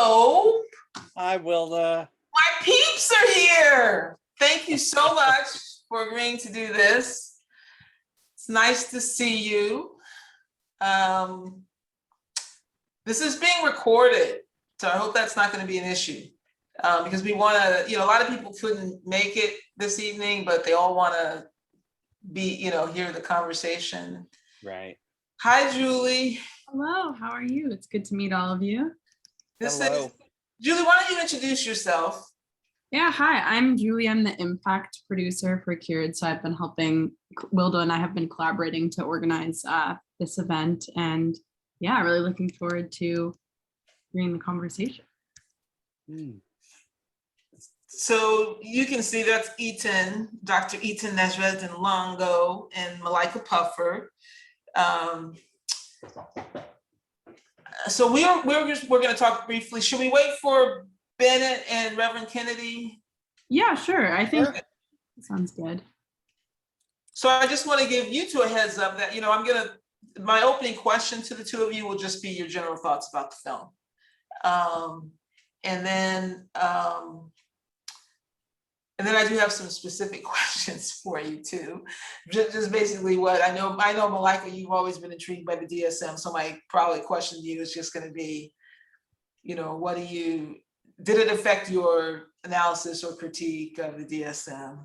Hello. I will. My peeps are here. Thank you so much for agreeing to do this. It's nice to see you. This is being recorded, so I hope that's not going to be an issue because we want to, a lot of people couldn't make it this evening, but they all want to be, hear the conversation. Right. Hi, Julie. Hello, how are you? It's good to meet all of you. Hello. Julie, why don't you introduce yourself? Yeah, hi, I'm Julie. I'm the impact producer for CURED. So I've been helping, Wildo and I have been collaborating to organize this event. And yeah, really looking forward to hearing the conversation. So you can see that's Etan, Dr. Etan Nasreddin-Longo and Malaika Puffer. So we're going to talk briefly. Should we wait for Bennett and Reverend Kennedy? Yeah, sure. I think that sounds good. So I just want to give you two a heads up that, my opening question to the two of you will just be your general thoughts about the film. And then I do have some specific questions for you too. Just basically what I know, Malaika, you've always been intrigued by the DSM. So my probably question to you is just going to be, did it affect your analysis or critique of the DSM?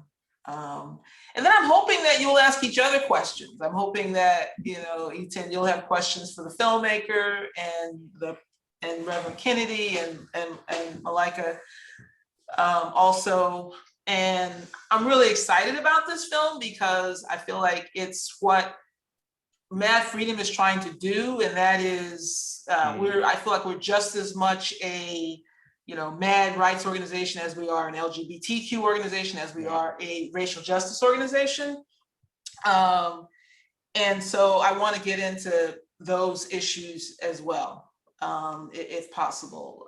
And then I'm hoping that you'll ask each other questions. I'm hoping that, Etan, you'll have questions for the filmmaker and Reverend Kennedy and Malaika also. And I'm really excited about this film because I feel like it's what MadFreedom is trying to do, and that is I feel like we're just as much a mad rights organization as we are an LGBTQ organization, as we are a racial justice organization. And so I want to get into those issues as well, if possible.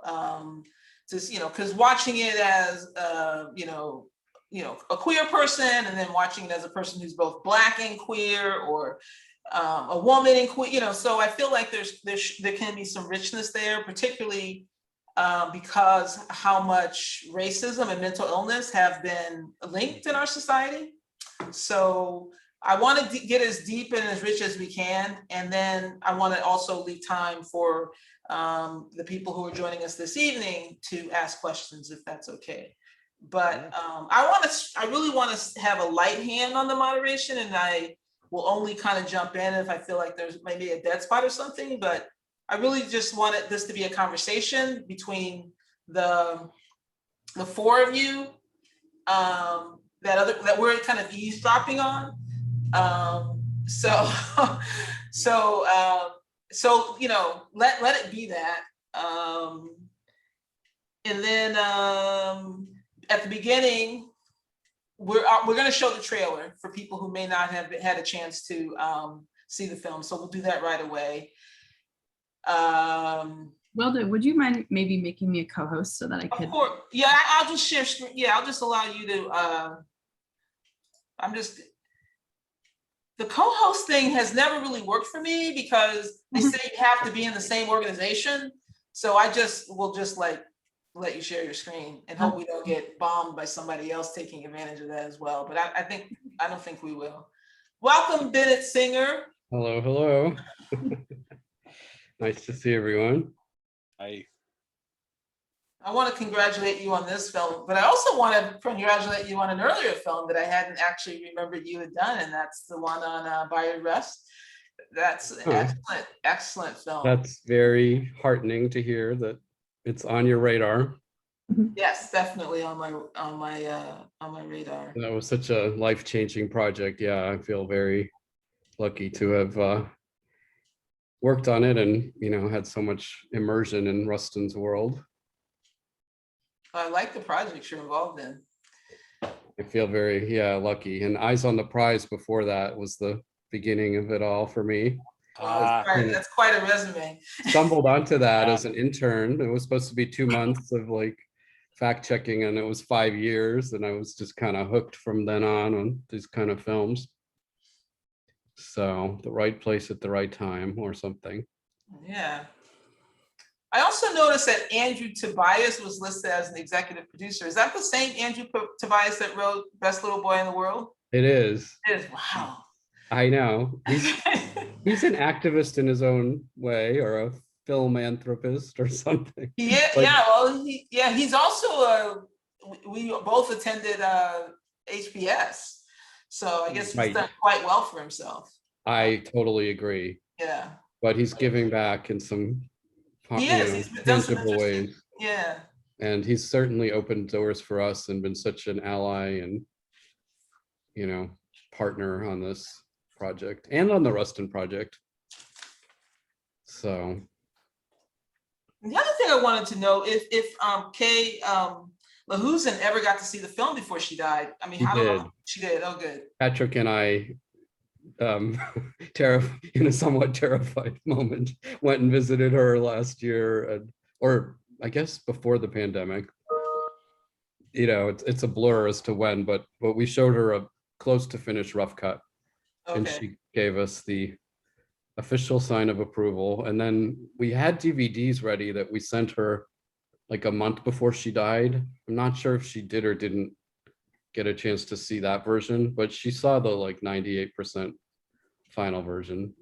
Just because watching it as a queer person, and then watching it as a person who's both Black and queer, or a woman and queer, so I feel like there can be some richness there, particularly because how much racism and mental illness have been linked in our society. So I want to get as deep and as rich as we can, and then I want to also leave time for the people who are joining us this evening to ask questions, if that's okay. But I really want to have a light hand on the moderation, and I will only kind of jump in if I feel like there's maybe a dead spot or something. But I really just wanted this to be a conversation between the four of you that we're kind of eavesdropping on. So let it be that. And then at the beginning, we're going to show the trailer for people who may not have had a chance to see the film. So we'll do that right away. Wildo, would you mind maybe making me a co-host so that I could? Of course. Yeah, I'll just share screen. Yeah, I'll just allow you to. The co-host thing has never really worked for me because they say you have to be in the same organization. So I will just let you share your screen and hope we don't get bombed by somebody else taking advantage of that as well. But I don't think we will. Welcome, Bennett Singer. Hello, hello. Nice to see everyone. I want to congratulate you on this film, but I also want to congratulate you on an earlier film that I hadn't actually remembered you had done, and that's the one on Bayard Rest. That's an excellent film. That's very heartening to hear that it's on your radar. Yes, definitely on my radar. That was such a life-changing project. Yeah, I feel very lucky to have worked on it and had so much immersion in Rustin's world. I like the projects you're involved in. I feel very lucky. And Eyes on the Prize before that was the beginning of it all for me. That's quite a resume. Stumbled onto that as an intern. It was supposed to be 2 months of fact checking, and it was 5 years, and I was just kind of hooked from then on these kind of films. So the right place at the right time or something. Yeah. I also noticed that Andrew Tobias was listed as an executive producer. Is that the same Andrew Tobias that wrote Best Little Boy in the World? It is. It is. Wow. I know. He's an activist in his own way, or a philanthropist or something. Yeah, Like, yeah. Well, he's also we both attended HBS, so I guess he's Right. done quite well for himself. I totally agree. Yeah, But he's giving back in some he is. He's done some tangible interesting. ways. Yeah. And he's certainly opened doors for us and been such an ally and, partner on this project and on the Rustin project. So The other thing I wanted to know if Kay Lahusen ever got to see the film before she died. I mean, She how did. long she did? Oh, good. Patrick and I, in a somewhat terrified moment, went and visited her last year, or I guess before the pandemic. It's a blur as to when, but we showed her a close to finished rough cut, and Okay. she gave us the official sign of approval. And then we had DVDs ready that we sent her like a month before she died. I'm not sure if she did or didn't get a chance to see that version, but she saw the like 98% final version.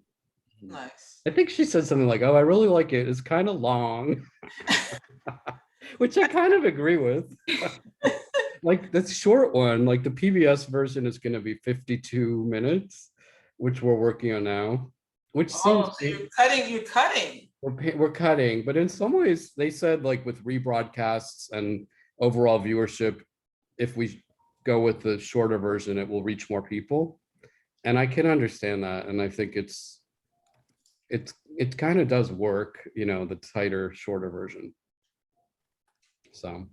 Nice. I think she said something like, "Oh, I really like it. It's kind of long," which I kind of agree with. Like the short one, like the PBS version is going to be 52 minutes, which we're working on now, which seems Oh, so you're cutting. we're cutting, but in some ways they said like with rebroadcasts and overall viewership, if we go with the shorter version, it will reach more people. And I can understand that. And I think it kind of does work, the tighter, shorter version. So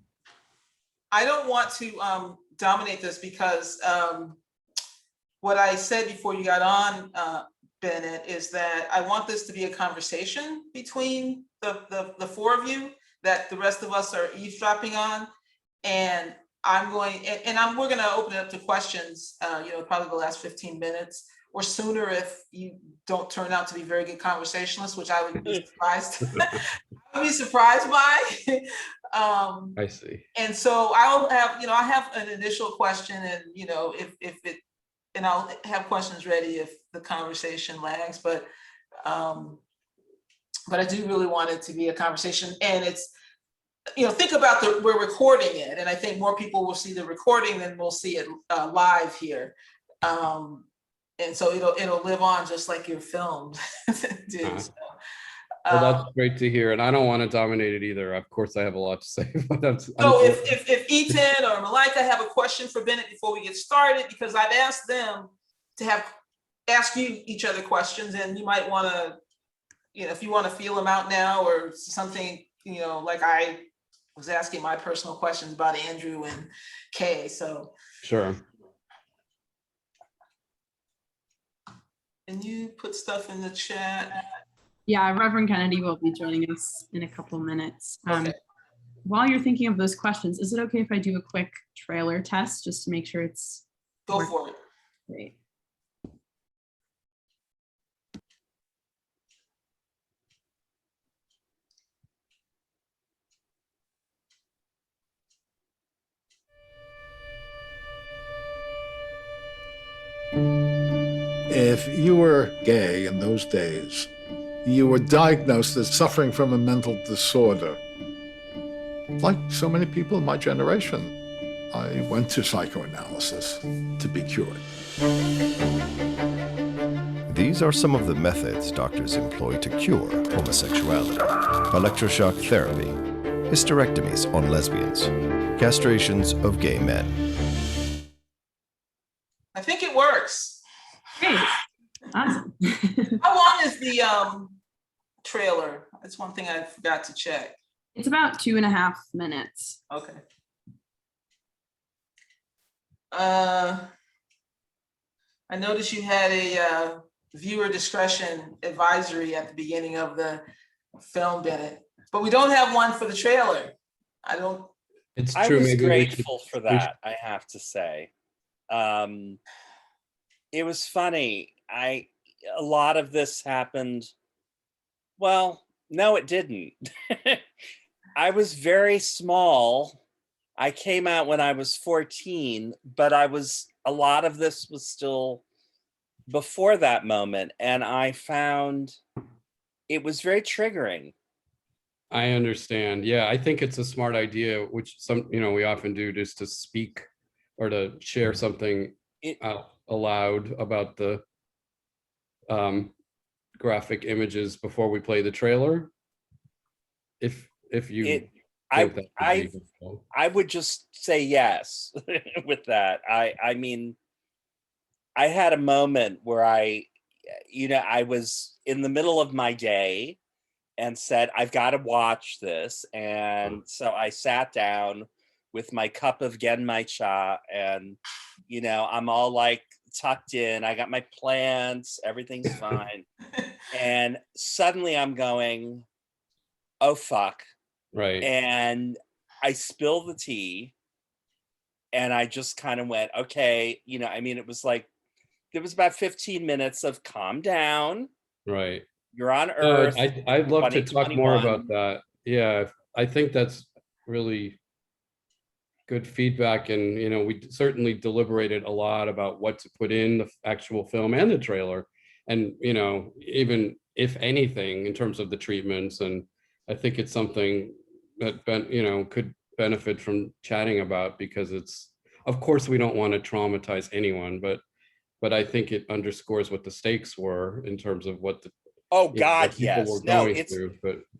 I don't want to dominate this because what I said before you got on, Bennett, is that I want this to be a conversation between the four of you that the rest of us are eavesdropping on. And we're going to open it up to questions, probably the last 15 minutes or sooner if you don't turn out to be very good conversationalists, which I would be surprised. I would be surprised by. I see. And so I'll have, I have an initial question, and and I'll have questions ready if the conversation lags, but I do really want it to be a conversation. And it's, think about we're recording it, and I think more people will see the recording than we'll see it live here. And so it'll live on just like your film did. So, well, that's great to hear, and I don't want to dominate it either. Of course, I have a lot to say. But that's so if Etan or Malaika have a question for Bennett before we get started, because I've asked them to ask you each other questions, and you might want to, if you want to feel them out now or something, like I was asking my personal questions about Andrew and Kay. So sure. Can you put stuff in the chat? Yeah, Reverend Kennedy will be joining us in a couple minutes. Okay. While you're thinking of those questions, is it okay if I do a quick trailer test just to make sure it's Go for it. great? If you were gay in those days, you were diagnosed as suffering from a mental disorder. Like so many people in my generation, I went to psychoanalysis to be cured. These are some of the methods doctors employ to cure homosexuality: electroshock therapy, hysterectomies on lesbians, castrations of gay men. I think it works. Great. Awesome. How long is the trailer? That's one thing I forgot to check. It's about 2.5 minutes. Okay. I noticed you had a viewer discretion advisory at the beginning of the film, Bennett, but we don't have one for the trailer. It's I true. was Maybe grateful for that, I have to say. It was funny. A lot of this happened, well, No, it didn't. I was very small. I came out when I was 14, but a lot of this was still before that moment. And I found it was very triggering. I understand. Yeah, I think it's a smart idea, which we often do, just to speak or to share something out aloud about the graphic images before we play the trailer. If you think that would be helpful. I would just say yes with that. I mean, I had a moment where I was in the middle of my day and said, I've got to watch this. And so I sat down with my cup of genmaicha and, I'm all like tucked in. I got my plants, everything's fine. And suddenly I'm going, oh, fuck. Right. And I spilled the tea and I just kind of went, okay, it was like, there was about 15 minutes of calm down. Right. You're on Earth. I'd love to talk more about that. Yeah, I think that's really good feedback. And, we certainly deliberated a lot about what to put in the actual film and the trailer. And, even if anything, in terms of the treatments. And I think it's something that, could benefit from chatting about, because of course, we don't want to traumatize anyone, but I think it underscores what the stakes were in terms of what the God, yes. No,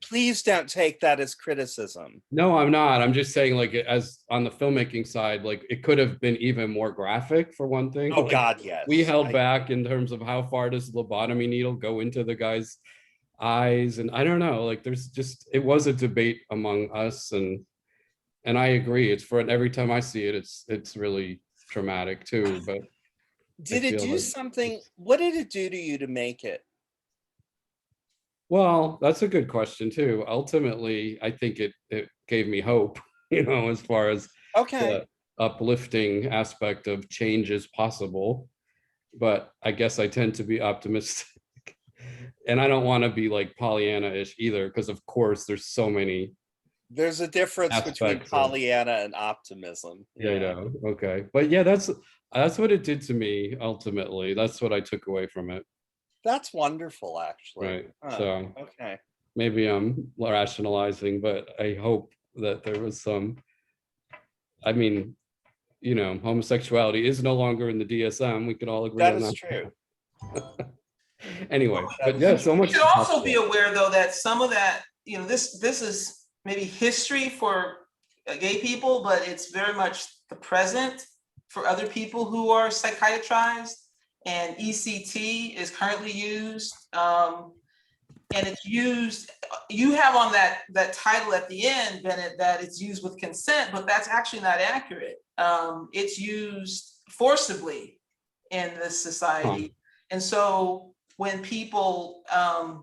please don't take that as criticism. No, I'm not. I'm just saying, like, as on the filmmaking side, like, it could have been even more graphic, for one thing. Oh, like, God, yes. We held back in terms of how far does the lobotomy needle go into the guy's eyes, and I don't know. Like, it was a debate among us, and I agree. It's every time I see it, it's really traumatic too. But did it do something? What did it do to you to make it? Well, that's a good question too. Ultimately, I think it gave me hope, as far as the uplifting aspect of change is possible. But I guess I tend to be optimistic. And I don't want to be like Pollyanna-ish either, because of course there's a difference between Pollyanna and optimism. Yeah, I know. Okay. But yeah, that's what it did to me ultimately. That's what I took away from it. That's wonderful, actually. Right. So maybe I'm rationalizing, but I hope that there was some, homosexuality is no longer in the DSM. We can all agree on that. That is true. Anyway, but yeah, so much. You should also be aware, though, that some of that, this is maybe history for gay people, but it's very much the present for other people who are psychiatrized. And ECT is currently used, and it's used. You have on that title at the end, Bennett, that it's used with consent, but that's actually not accurate. It's used forcibly in this society, and so when people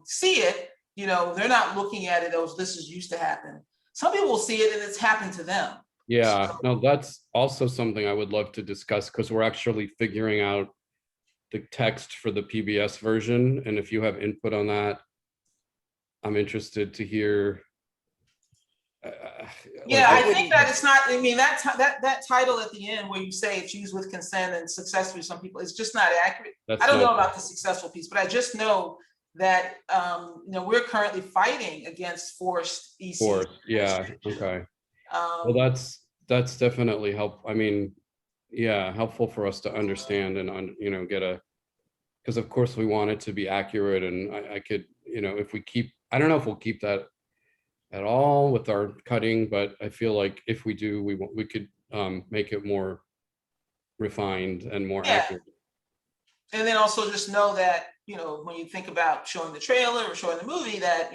see it, they're not looking at it as this is used to happen. Some people will see it and it's happened to them. Yeah, no, that's also something I would love to discuss, because we're actually figuring out the text for the PBS version, and if you have input on that, I'm interested to hear. I think that it's not. I mean, that title at the end where you say it's used with consent and successfully, some people, it's just not accurate. I don't know about the successful piece, but I just know that we're currently fighting against forced EC. Yeah. Okay. Well, that's definitely helpful for us to understand and get because of course we want it to be accurate, and I could, if we keep, I don't know if we'll keep that at all with our cutting, but I feel like if we do, we could make it more refined and more accurate. And then also just know that, when you think about showing the trailer or showing the movie, that,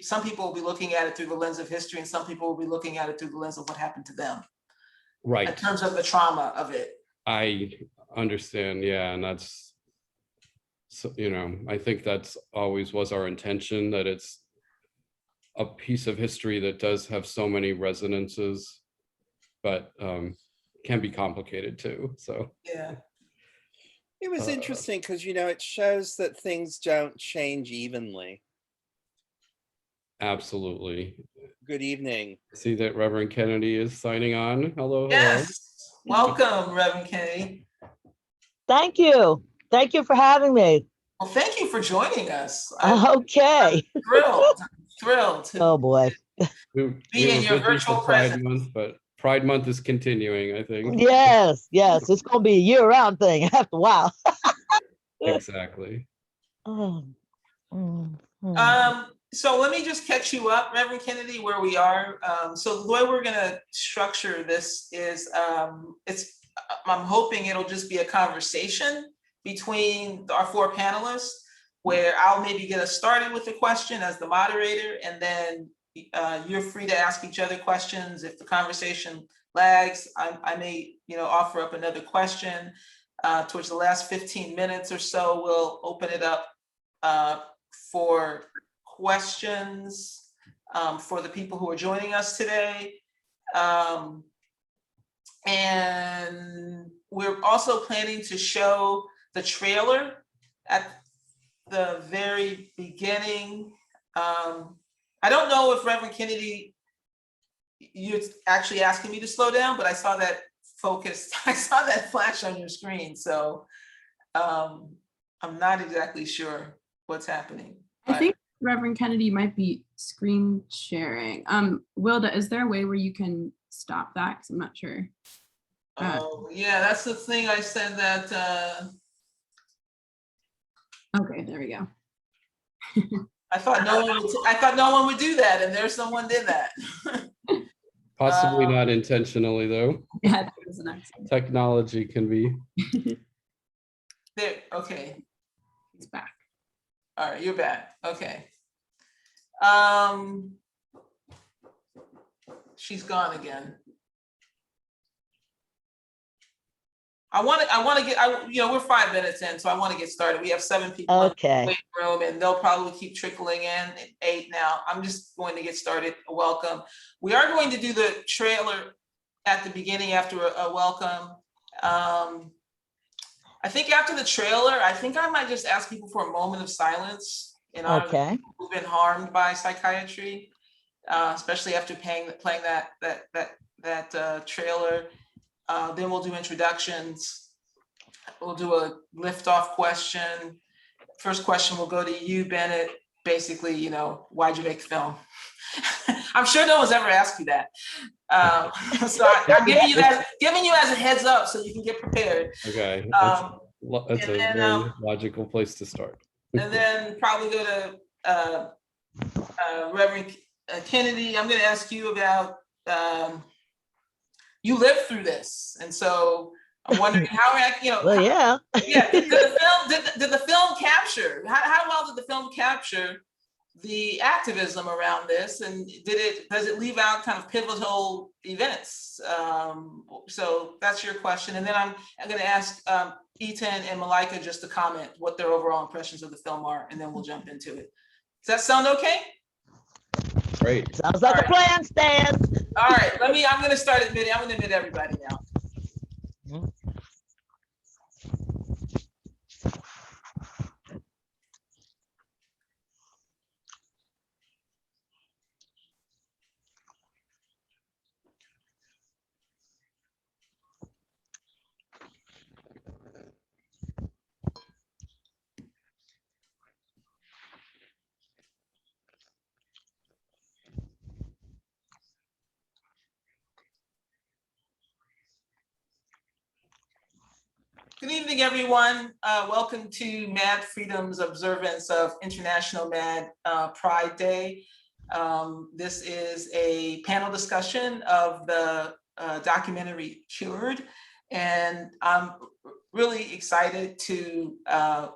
some people will be looking at it through the lens of history, and some people will be looking at it through the lens of what happened to them. Right. In terms of the trauma of it. I understand. Yeah. And that's, so, I think that's always was our intention, that it's a piece of history that does have so many resonances, but can be complicated too. So yeah. It was interesting because, it shows that things don't change evenly. Absolutely. Good evening. I see that Reverend Kennedy is signing on. Hello, hello. Yes, welcome, Reverend Kennedy. Thank you. Thank you for having me. Well, thank you for joining us. I'm Okay. thrilled to Oh boy. We be in were your busy virtual for Pride presence. Month, but Pride Month is continuing, I think. Yes, yes. It's gonna be a year-round thing after a while. Exactly. Oh, So let me just catch you up, Reverend Kennedy, where we are. So the way we're gonna structure this is, I'm hoping it'll just be a conversation between our four panelists, where I'll maybe get us started with the question as the moderator, and then you're free to ask each other questions. If the conversation lags, I may, offer up another question. Towards the last 15 minutes or so, we'll open it up for questions for the people who are joining us today. And we're also planning to show the trailer at the very beginning. I don't know if Reverend Kennedy, you're actually asking me to slow down, but I saw that I saw that flash on your screen. So I'm not exactly sure what's happening. I think Reverend Kennedy might be screen sharing. Wilda, is there a way where you can stop that? Because I'm not sure. Oh, yeah, that's the thing. I said that. Okay, there we go. I thought no one would do that, and there's someone did that. Possibly not intentionally, though. Yeah, that was an accident. Technology can be. There, okay. He's back. All right, you're back. Okay. She's gone again. I want to get, we're 5 minutes in, so I want to get started. We have 7 people in the okay. waiting room, and they'll probably keep trickling in at 8 now. I'm just going to get started. Welcome. We are going to do the trailer at the beginning after a welcome. I think after the trailer, I think I might just ask people for a moment of silence in honor of people who've been harmed by psychiatry, especially after playing that trailer. Then we'll do introductions. We'll do a liftoff question. First question will go to you, Bennett. Basically, why'd you make the film? I'm sure no one's ever asked you that. So I'm giving you as a heads up so you can get prepared. Okay, that's a very logical place to start. And then probably go to Reverend Kennedy. I'm going to ask you about, you lived through this, and so I'm wondering how, Well, yeah. did the film capture? How well did the film capture the activism around this, and does it leave out kind of pivotal events? So that's your question, and then I'm going to ask Etan and Malaika just to comment what their overall impressions of the film are, and then we'll jump into it. Does that sound okay? Great. Sounds like a plan, Stan. All right, I'm going to start admitting. I'm going to admit everybody now. Good evening, everyone. Welcome to MadFreedom's observance of International Mad Pride Day. This is a panel discussion of the documentary CURED, and I'm really excited to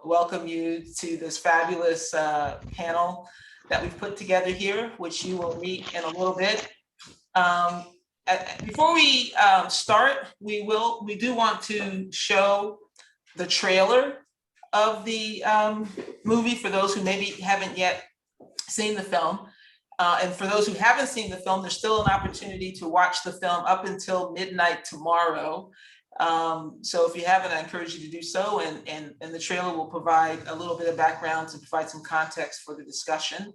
welcome you to this fabulous panel that we've put together here, which you will meet in a little bit. Before we start, we do want to show the trailer of the movie for those who maybe haven't yet seen the film. And for those who haven't seen the film, there's still an opportunity to watch the film up until midnight tomorrow. So if you haven't, I encourage you to do so. And the trailer will provide a little bit of background to provide some context for the discussion.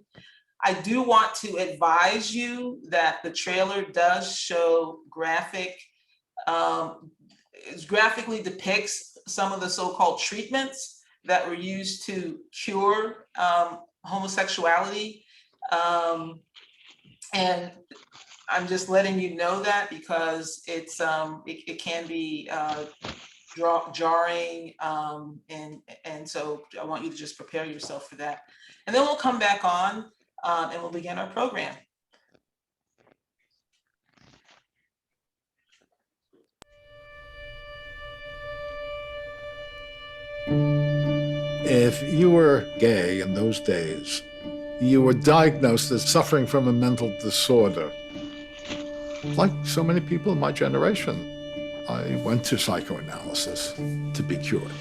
I do want to advise you that the trailer does show graphically depicts some of the so-called treatments that were used to cure homosexuality. And I'm just letting you know that because it can be jarring, and so I want you to just prepare yourself for that. And then we'll come back on and we'll begin our program. If you were gay in those days, you were diagnosed as suffering from a mental disorder. Like so many people in my generation, I went to psychoanalysis to be cured.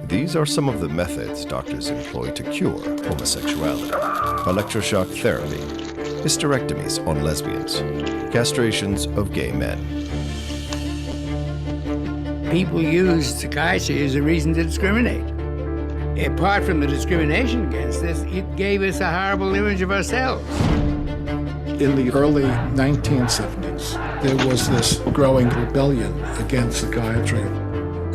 These are some of the methods doctors employ to cure homosexuality: electroshock therapy, hysterectomies on lesbians, castrations of gay men. People use psychiatry as a reason to discriminate. Apart from the discrimination against us, it gave us a horrible image of ourselves. In the early 1970s, there was this growing rebellion against psychiatry,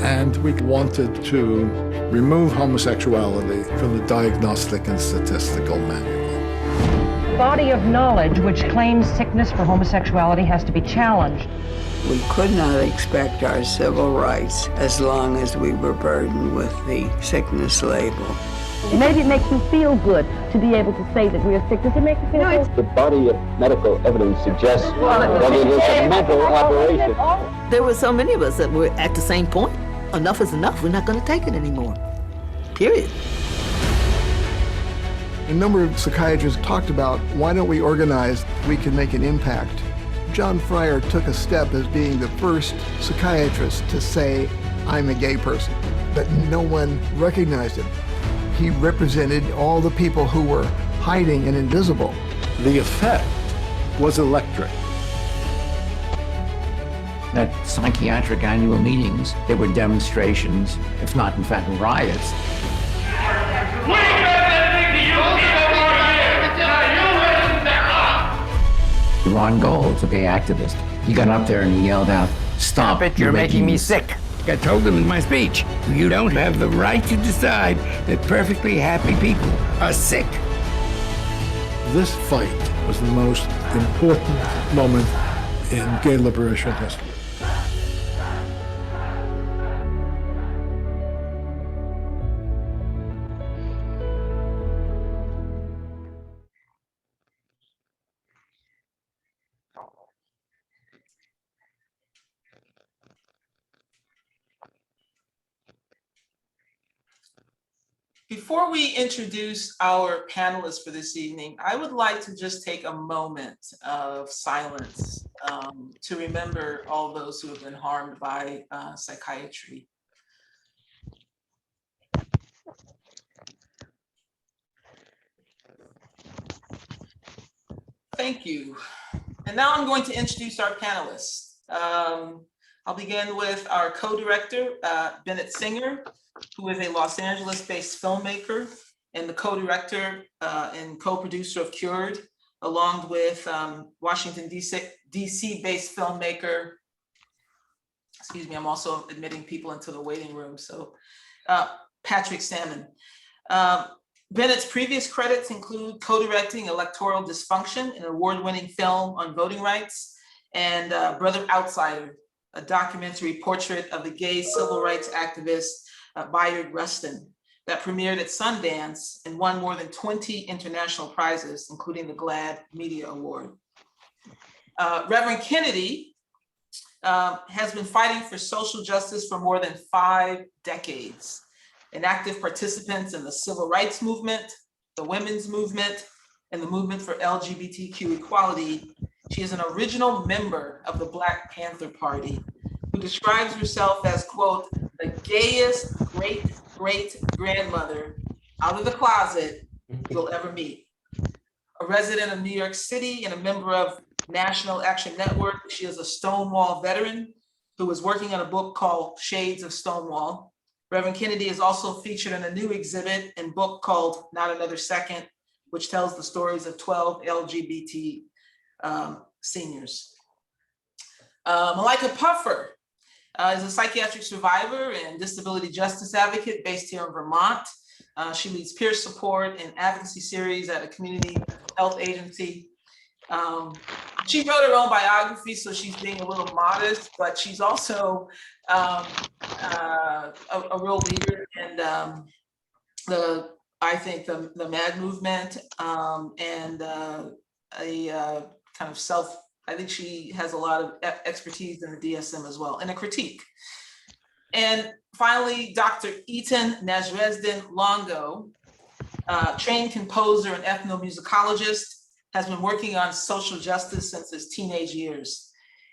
and we wanted to remove homosexuality from the Diagnostic and Statistical Manual. The body of knowledge which claims sickness for homosexuality has to be challenged. We could not expect our civil rights as long as we were burdened with the sickness label. Maybe it makes you feel good to be able to say that we're sick. Does it make you feel good? The body of medical evidence suggests that it is a mental aberration. There were so many of us that were at the same point. Enough is enough. We're not going to take it anymore. Period. A number of psychiatrists talked about, why don't we organize, we can make an impact. John Fryer took a step as being the first psychiatrist to say, I'm a gay person, but no one recognized him. He represented all the people who were hiding and invisible. The effect was electric. At psychiatric annual meetings, there were demonstrations, if not in fact riots. Ron Gold's a gay activist. He got up there and he yelled out, "Stop it, you're making me sick." I told him in my speech, you don't have the right to decide that perfectly happy people are sick. This fight was the most important moment in gay liberation history. Before we introduce our panelists for this evening, I would like to just take a moment of silence to remember all those who have been harmed by psychiatry. Thank you. And now I'm going to introduce our panelists. I'll begin with our co-director, Bennett Singer, who is a Los Angeles-based filmmaker and the co-director and co-producer of CURED, along with Washington, DC-based filmmaker. Excuse me, I'm also admitting people into the waiting room. So Patrick Salmon. Bennett's previous credits include co-directing Electoral Dysfunction, an award-winning film on voting rights, and Brother Outsider, a documentary portrait of the gay civil rights activist Bayard Rustin that premiered at Sundance and won more than 20 international prizes, including the GLAAD Media Award. Reverend Kennedy has been fighting for social justice for more than 5 decades, an active participant in the civil rights movement, the women's movement, and the movement for LGBTQ equality. She is an original member of the Black Panther Party, who describes herself as, quote, the gayest great-great-grandmother out of the closet you'll ever meet. A resident of New York City and a member of National Action Network, she is a Stonewall veteran who is working on a book called Shades of Stonewall. Reverend Kennedy is also featured in a new exhibit and book called Not Another Second, which tells the stories of 12 LGBT seniors. Malaika Puffer is a psychiatric survivor and disability justice advocate based here in Vermont. She leads peer support and advocacy series at a community health agency. She wrote her own biography, so she's being a little modest, but she's also a real leader in I think the MAD movement and a kind of I think she has a lot of expertise in the DSM as well, and a critique. And finally, Dr. Etan Nasreddin-Longo, trained composer and ethnomusicologist, has been working on social justice since his teenage years.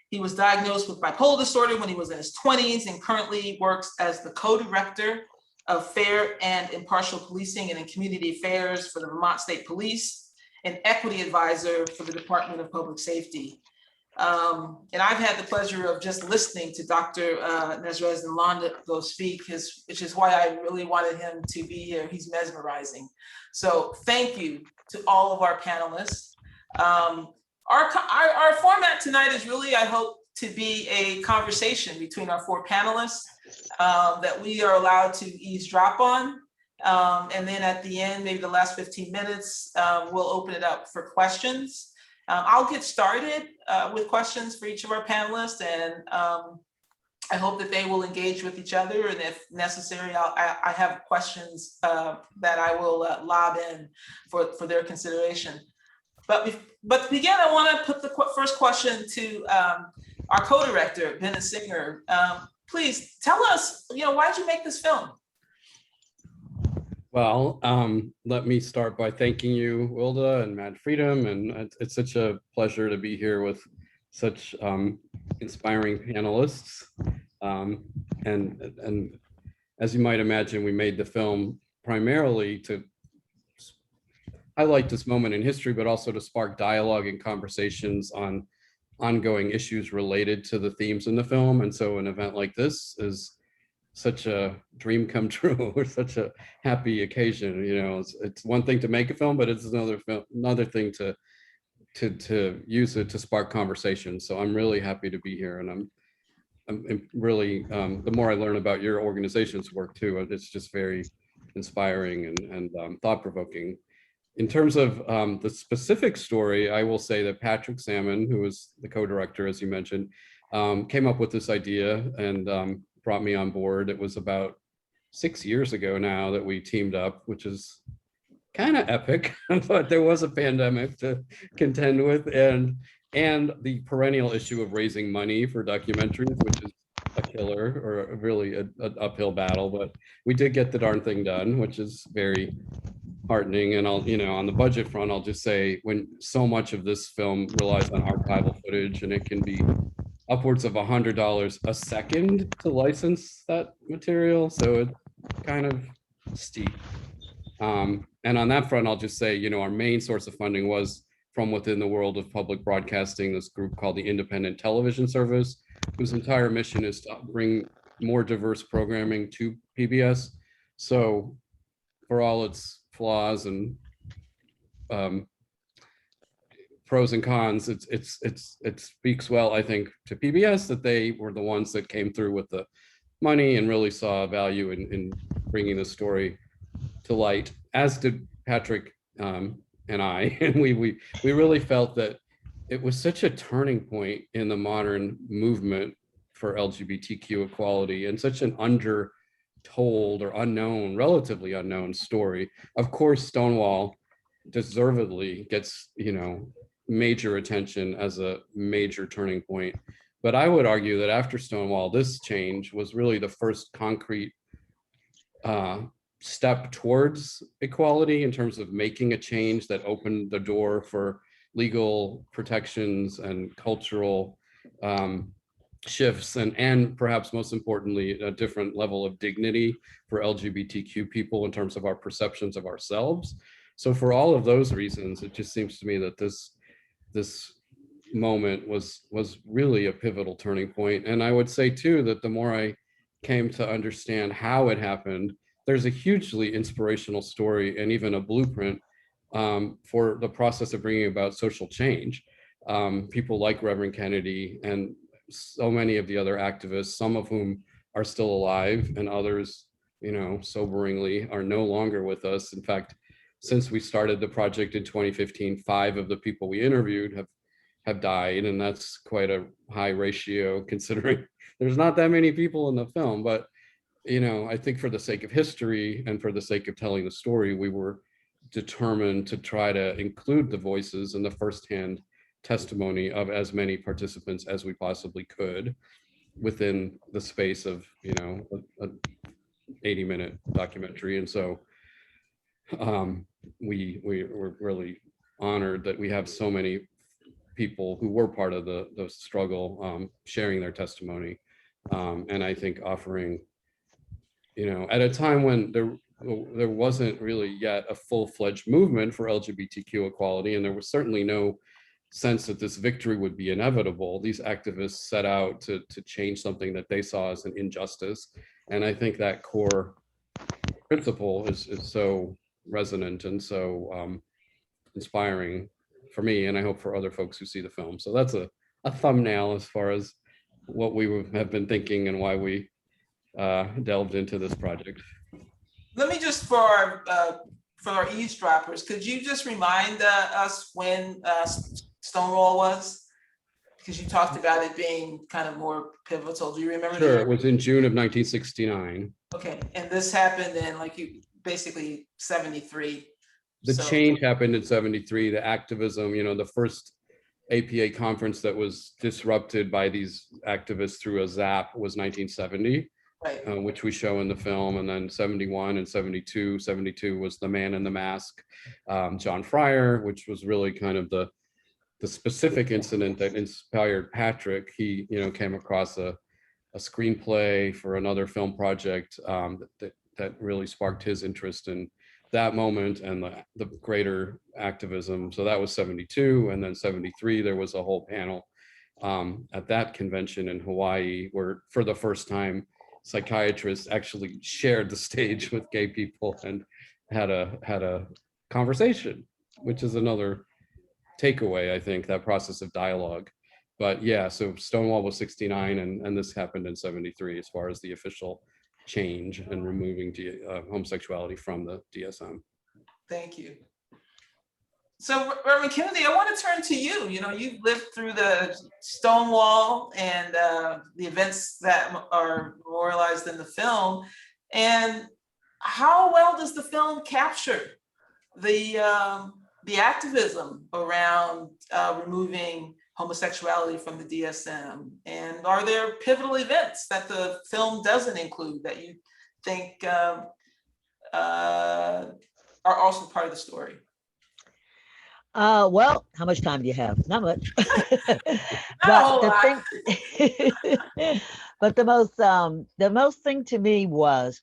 He was diagnosed with bipolar disorder when he was in his 20s and currently works as the co-director of fair and impartial policing and in community affairs for the Vermont State Police, and equity advisor for the Department of Public Safety. And I've had the pleasure of just listening to Dr. Nasreddin-Longo speak, which is why I really wanted him to be here. He's mesmerizing. So thank you to all of our panelists. Our format tonight is really, I hope, to be a conversation between our four panelists that we are allowed to eavesdrop on. And then at the end, maybe the last 15 minutes, we'll open it up for questions. I'll get started with questions for each of our panelists, and I hope that they will engage with each other. And if necessary, I have questions that I will lob in for their consideration. But to begin, I want to put the first question to our co-director, Bennett Singer. Please tell us, why did you make this film? Well, let me start by thanking you, Wilda and MadFreedom, and it's such a pleasure to be here with such inspiring panelists. And as you might imagine, we made the film primarily to highlight this moment in history, but also to spark dialogue and conversations on ongoing issues related to the themes in the film. And so an event like this is such a dream come true, or such a happy occasion. It's one thing to make a film, but it's another thing to use it to spark conversation. So I'm really happy to be here, and I'm really the more I learn about your organization's work too, it's just very inspiring and thought-provoking. In terms of the specific story, I will say that Patrick Salmon, who was the co-director, as you mentioned, came up with this idea and brought me on board. It was about 6 years ago now that we teamed up, which is kind of epic, but there was a pandemic to contend with, and the perennial issue of raising money for documentaries, which is a killer, or really an uphill battle, but we did get the darn thing done, which is very heartening. And on the budget front, I'll just say, when so much of this film relies on archival footage, and it can be upwards of $100 a second to license that material, so it's kind of steep. And on that front, I'll just say, our main source of funding was from within the world of public broadcasting, this group called the Independent Television Service, whose entire mission is to bring more diverse programming to PBS. So for all its flaws and pros and cons, it speaks well, I think, to PBS that they were the ones that came through with the money and really saw value in bringing the story to light, as did Patrick and I. And we really felt that it was such a turning point in the modern movement for LGBTQ equality, and such an undertold or relatively unknown story. Of course, Stonewall deservedly gets, major attention as a major turning point. But I would argue that after Stonewall, this change was really the first concrete step towards equality, in terms of making a change that opened the door for legal protections and cultural shifts, and perhaps most importantly, a different level of dignity for LGBTQ people in terms of our perceptions of ourselves. So for all of those reasons, it just seems to me that this moment was really a pivotal turning point. And I would say too, that the more I came to understand how it happened, there's a hugely inspirational story and even a blueprint for the process of bringing about social change. People like Reverend Kennedy and so many of the other activists, some of whom are still alive and others, soberingly are no longer with us. In fact, since we started the project in 2015, 5 of the people we interviewed have died, and that's quite a high ratio considering there's not that many people in the film. But I think for the sake of history and for the sake of telling the story, we were determined to try to include the voices and the firsthand testimony of as many participants as we possibly could within the space of a 80-minute documentary. And so we were really honored that we have so many people who were part of the struggle sharing their testimony, and I think offering, at a time when there wasn't really yet a full-fledged movement for LGBTQ equality, and there was certainly no sense that this victory would be inevitable. These activists set out to change something that they saw as an injustice, and I think that core principle is so resonant and so inspiring for me, and I hope for other folks who see the film. So that's a thumbnail as far as what we have been thinking and why we delved into this project. Let me just, for our eavesdroppers, could you just remind us when Stonewall was? Because you talked about it being kind of more pivotal. Do you remember? Sure, it was in June of 1969. Okay, and this happened in basically 73. The change happened in 73, the activism, the first APA conference that was disrupted by these activists through a zap was 1970, right. Which we show in the film. And then 71 and 72 was The Man in the Mask, John Fryer, which was really kind of the specific incident that inspired Patrick. He, came across a screenplay for another film project that really sparked his interest in that moment and the greater activism. So that was 72, and then 73, there was a whole panel at that convention in Hawaii where for the first time psychiatrists actually shared the stage with gay people and had a conversation, which is another takeaway, I think, that process of dialogue. But yeah, so Stonewall was 69 and this happened in 73 as far as the official change and removing homosexuality from the DSM. Thank you. So Reverend Kennedy, I want to turn to you. You've lived through the Stonewall and the events that are memorialized in the film. And how well does the film capture the activism around removing homosexuality from the DSM? And are there pivotal events that the film doesn't include that you think are also part of the story? Well, how much time do you have? Not much. But the most thing to me was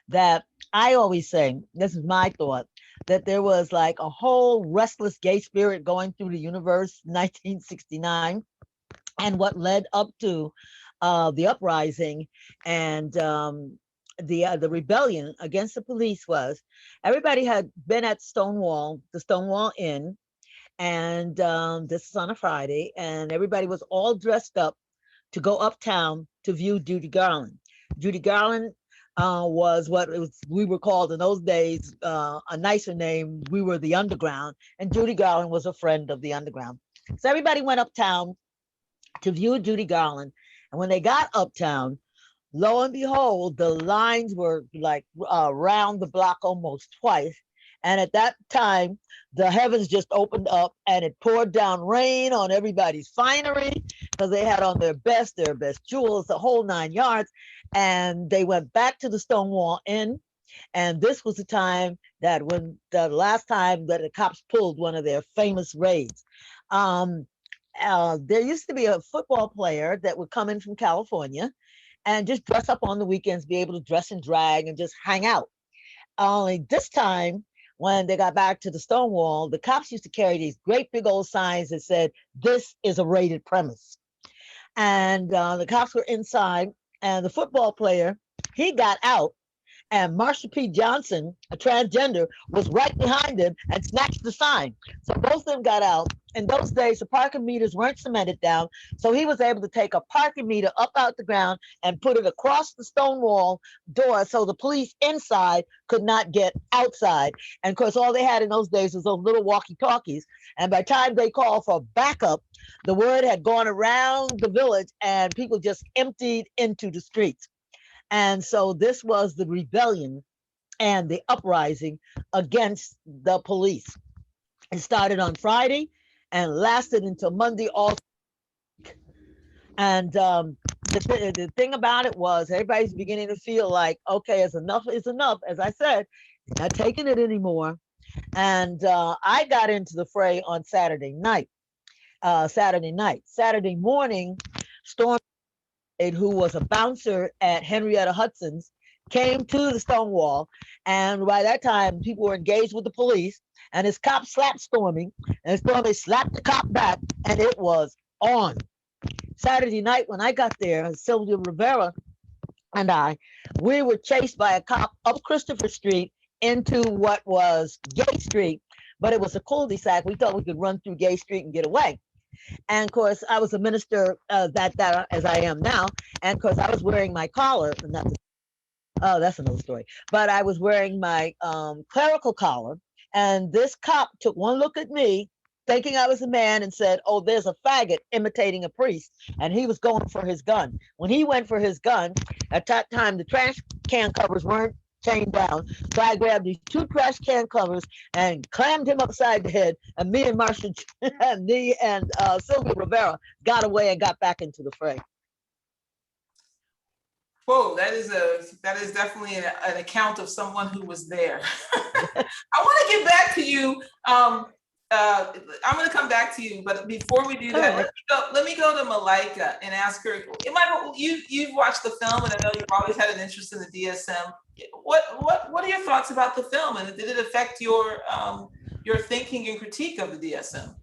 that I always say, this is my thought, that there was like a whole restless gay spirit going through the universe in 1969, and what led up to the uprising and the rebellion against the police was everybody had been at Stonewall, the Stonewall Inn, and this is on a Friday, and everybody was all dressed up to go uptown to view Judy Garland. Judy Garland was what we were called in those days, a nicer name. We were the underground, and Judy Garland was a friend of the underground. So everybody went uptown to view Judy Garland. And when they got uptown, lo and behold, the lines were like around the block almost twice. And at that time, the heavens just opened up and it poured down rain on everybody's finery because they had on their best jewels, the whole 9 yards. And they went back to the Stonewall Inn. And this was the time that when the last time that the cops pulled one of their famous raids. There used to be a football player that would come in from California and just dress up on the weekends, be able to dress in drag and just hang out. Only this time, when they got back to the Stonewall, the cops used to carry these great big old signs that said, "This is a raided premise." And the cops were inside, and the football player He got out, and Marsha P. Johnson, a transgender, was right behind him and snatched the sign. So both of them got out. In those days, the parking meters weren't cemented down, so he was able to take a parking meter up out the ground and put it across the stone wall door so the police inside could not get outside. And of course, all they had in those days was those little walkie-talkies. And by the time they called for backup, the word had gone around the village and people just emptied into the streets. And so this was the rebellion and the uprising against the police. It started on Friday and lasted until Monday all week. And the thing about it was everybody's beginning to feel like, okay, enough is enough. As I said, not taking it anymore. And I got into the fray on Saturday night. Saturday morning, Storm, who was a bouncer at Henrietta Hudson's, came to the Stonewall, and by that time people were engaged with the police, and his cop slapped Stormy, and Stormy slapped the cop back, and it was on. Saturday night when I got there, Sylvia Rivera and we were chased by a cop up Christopher Street into what was Gay Street, but it was a cul-de-sac. We thought we could run through Gay Street and get away. And of course, I was a minister that as I am now. And of course, I was wearing my collar. And that's another story. But I was wearing my clerical collar. And this cop took one look at me, thinking I was a man, and said, "Oh, there's a faggot imitating a priest." And he was going for his gun. When he went for his gun, at that time, the trash can covers weren't chained down. So I grabbed these 2 trash can covers and clammed him upside the head. And me and Marsha and Sylvia Rivera got away and got back into the fray. Whoa, that is definitely an account of someone who was there. I want to get back to you. I'm going to come back to you, but before we do that, let me go to Malaika and ask her. You've watched the film, and I know you've always had an interest in the DSM. What are your thoughts about the film, and did it affect your thinking and critique of the DSM?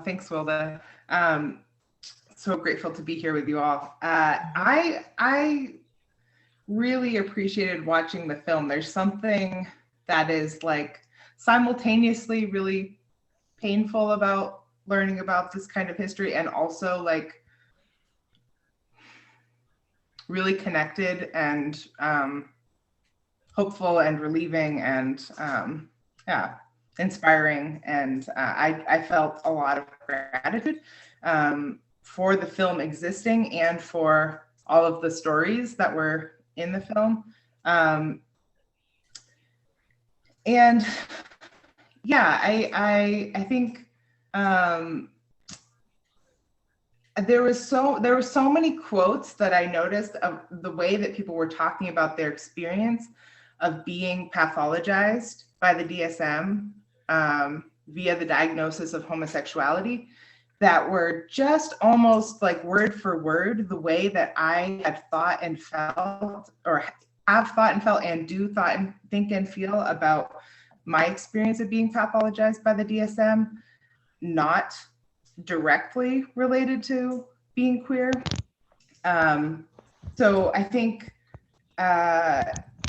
Thanks, Wilda. So grateful to be here with you all. I really appreciated watching the film. There's something that is like simultaneously really painful about learning about this kind of history, and also like really connected and hopeful and relieving and inspiring. And I felt a lot of gratitude for the film existing and for all of the stories that were in the film. And yeah, I think there were so many quotes that I noticed of the way that people were talking about their experience of being pathologized by the DSM via the diagnosis of homosexuality, that were just almost like word for word the way that I had thought and felt, or have thought and felt, and do thought and think and feel about my experience of being pathologized by the DSM, not directly related to being queer. So I think,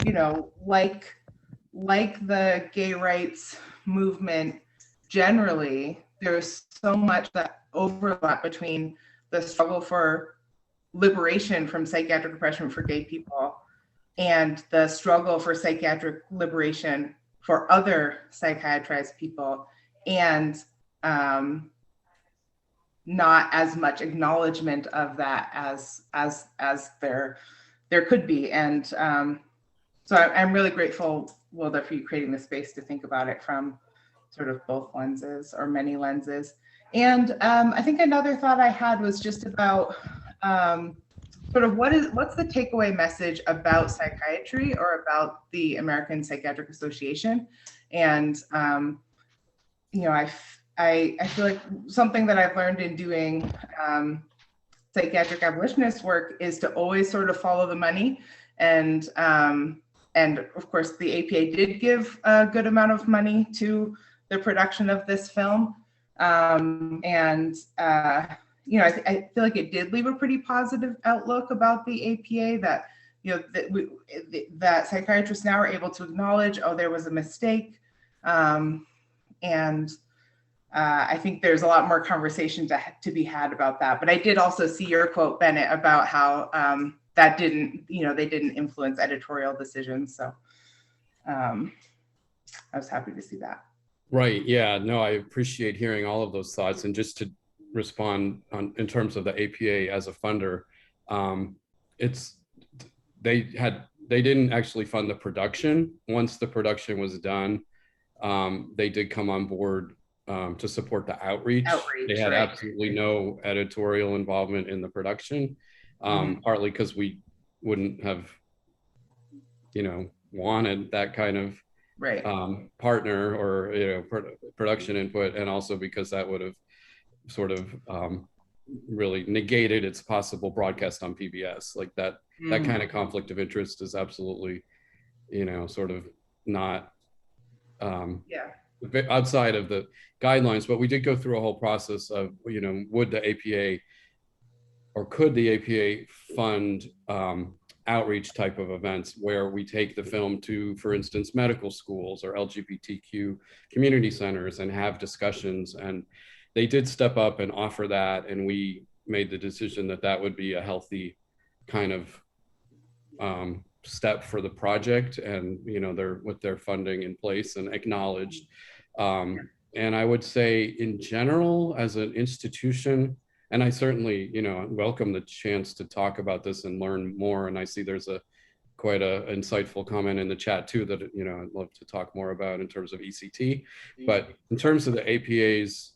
you know, like the gay rights movement generally, there's so much that overlap between the struggle for liberation from psychiatric oppression for gay people and the struggle for psychiatric liberation for other psychiatrized people, and not as much acknowledgement of that as there could be. And so I'm really grateful, Wilda, for you creating the space to think about it from sort of both lenses, or many lenses. And I think another thought I had was just about sort of what's the takeaway message about psychiatry, or about the American Psychiatric Association. And you know, I feel like something that I've learned in doing psychiatric abolitionist work is to always sort of follow the money. And of course, the APA did give a good amount of money to the production of this film. You know, I feel like it did leave a pretty positive outlook about the APA, that that psychiatrists now are able to acknowledge, oh, there was a mistake. And I think there's a lot more conversation to be had about that. But I did also see your quote, Bennett, about how that didn't, they didn't influence editorial decisions. So I was happy to see that. Right. Yeah, no, I appreciate hearing all of those thoughts. And just to respond in terms of the APA as a funder, they didn't actually fund the production. Once the production was done, they did come on board to support the outreach. They had absolutely no editorial involvement in the production, partly because we wouldn't have, wanted that kind of partner or production input, and also because that would have sort of really negated its possible broadcast on PBS. Like that kind of conflict of interest is absolutely, sort of not outside of the guidelines. But we did go through a whole process of, would the APA or could the APA fund outreach type of events where we take the film to, for instance, medical schools or LGBTQ community centers and have discussions. And they did step up and offer that. And we made the decision that that would be a healthy kind of step for the project, and they're with their funding in place and acknowledged. And I would say in general, as an institution, and I certainly welcome the chance to talk about this and learn more. And I see there's quite a insightful comment in the chat too that I'd love to talk more about in terms of ECT. But in terms of the APA's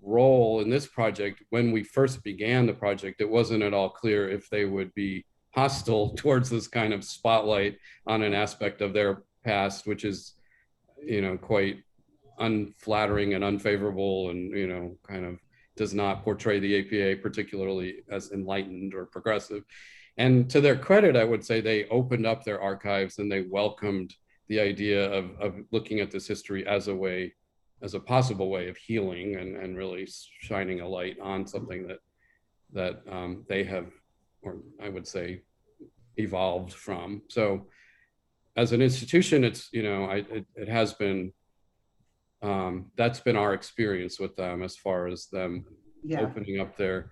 role in this project, when we first began the project, it wasn't at all clear if they would be hostile towards this kind of spotlight on an aspect of their past, which is, quite unflattering and unfavorable, and, kind of does not portray the APA particularly as enlightened or progressive. And to their credit, I would say they opened up their archives and they welcomed the idea of looking at this history as a possible way of healing and really shining a light on something that they have, or I would say, evolved from. So as an institution, it's, it has been, that's been our experience with them as far as them opening up their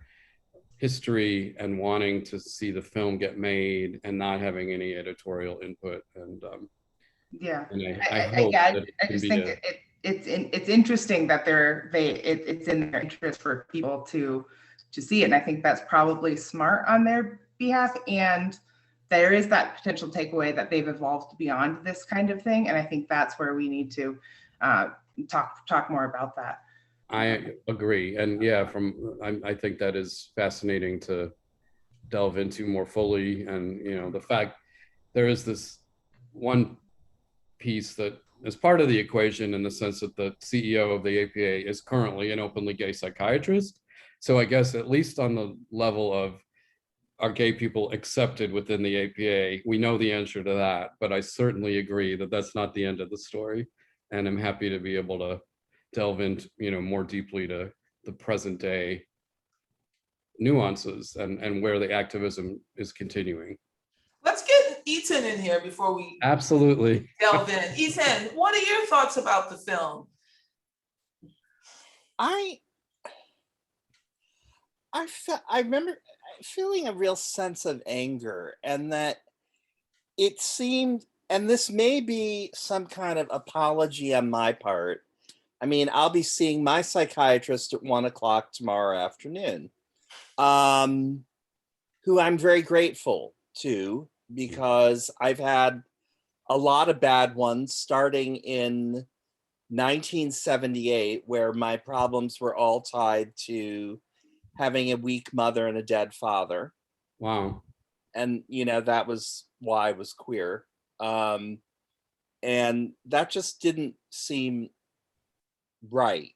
history and wanting to see the film get made and not having any editorial input. And I just think it's interesting that it's in their interest for people to see it. And I think that's probably smart on their behalf. And there is that potential takeaway that they've evolved beyond this kind of thing. And I think that's where we need to talk more about that. I agree. And I think that is fascinating to delve into more fully. And, the fact there is this one piece that is part of the equation in the sense that the CEO of the APA is currently an openly gay psychiatrist. So I guess at least on the level of, are gay people accepted within the APA? We know the answer to that, but I certainly agree that that's not the end of the story. And I'm happy to be able to delve into, more deeply to the present day nuances and where the activism is continuing. Let's get Etan in here before we absolutely delve in. Etan, what are your thoughts about the film? I remember feeling a real sense of anger, and that it seemed, and this may be some kind of apology on my part. I mean, I'll be seeing my psychiatrist at 1:00 tomorrow afternoon, who I'm very grateful to, because I've had a lot of bad ones starting in 1978, where my problems were all tied to having a weak mother and a dead father. Wow. And, that was why I was queer. And that just didn't seem right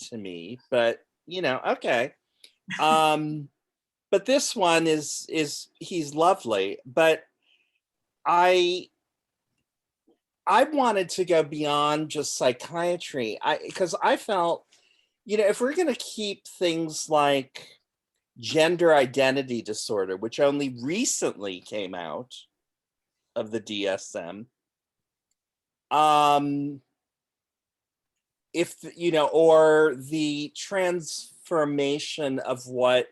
to me, but, okay. But this one he's lovely, but I wanted to go beyond just psychiatry. Because I felt, if we're going to keep things like gender identity disorder, which only recently came out of the DSM. If, you know, or the transformation of what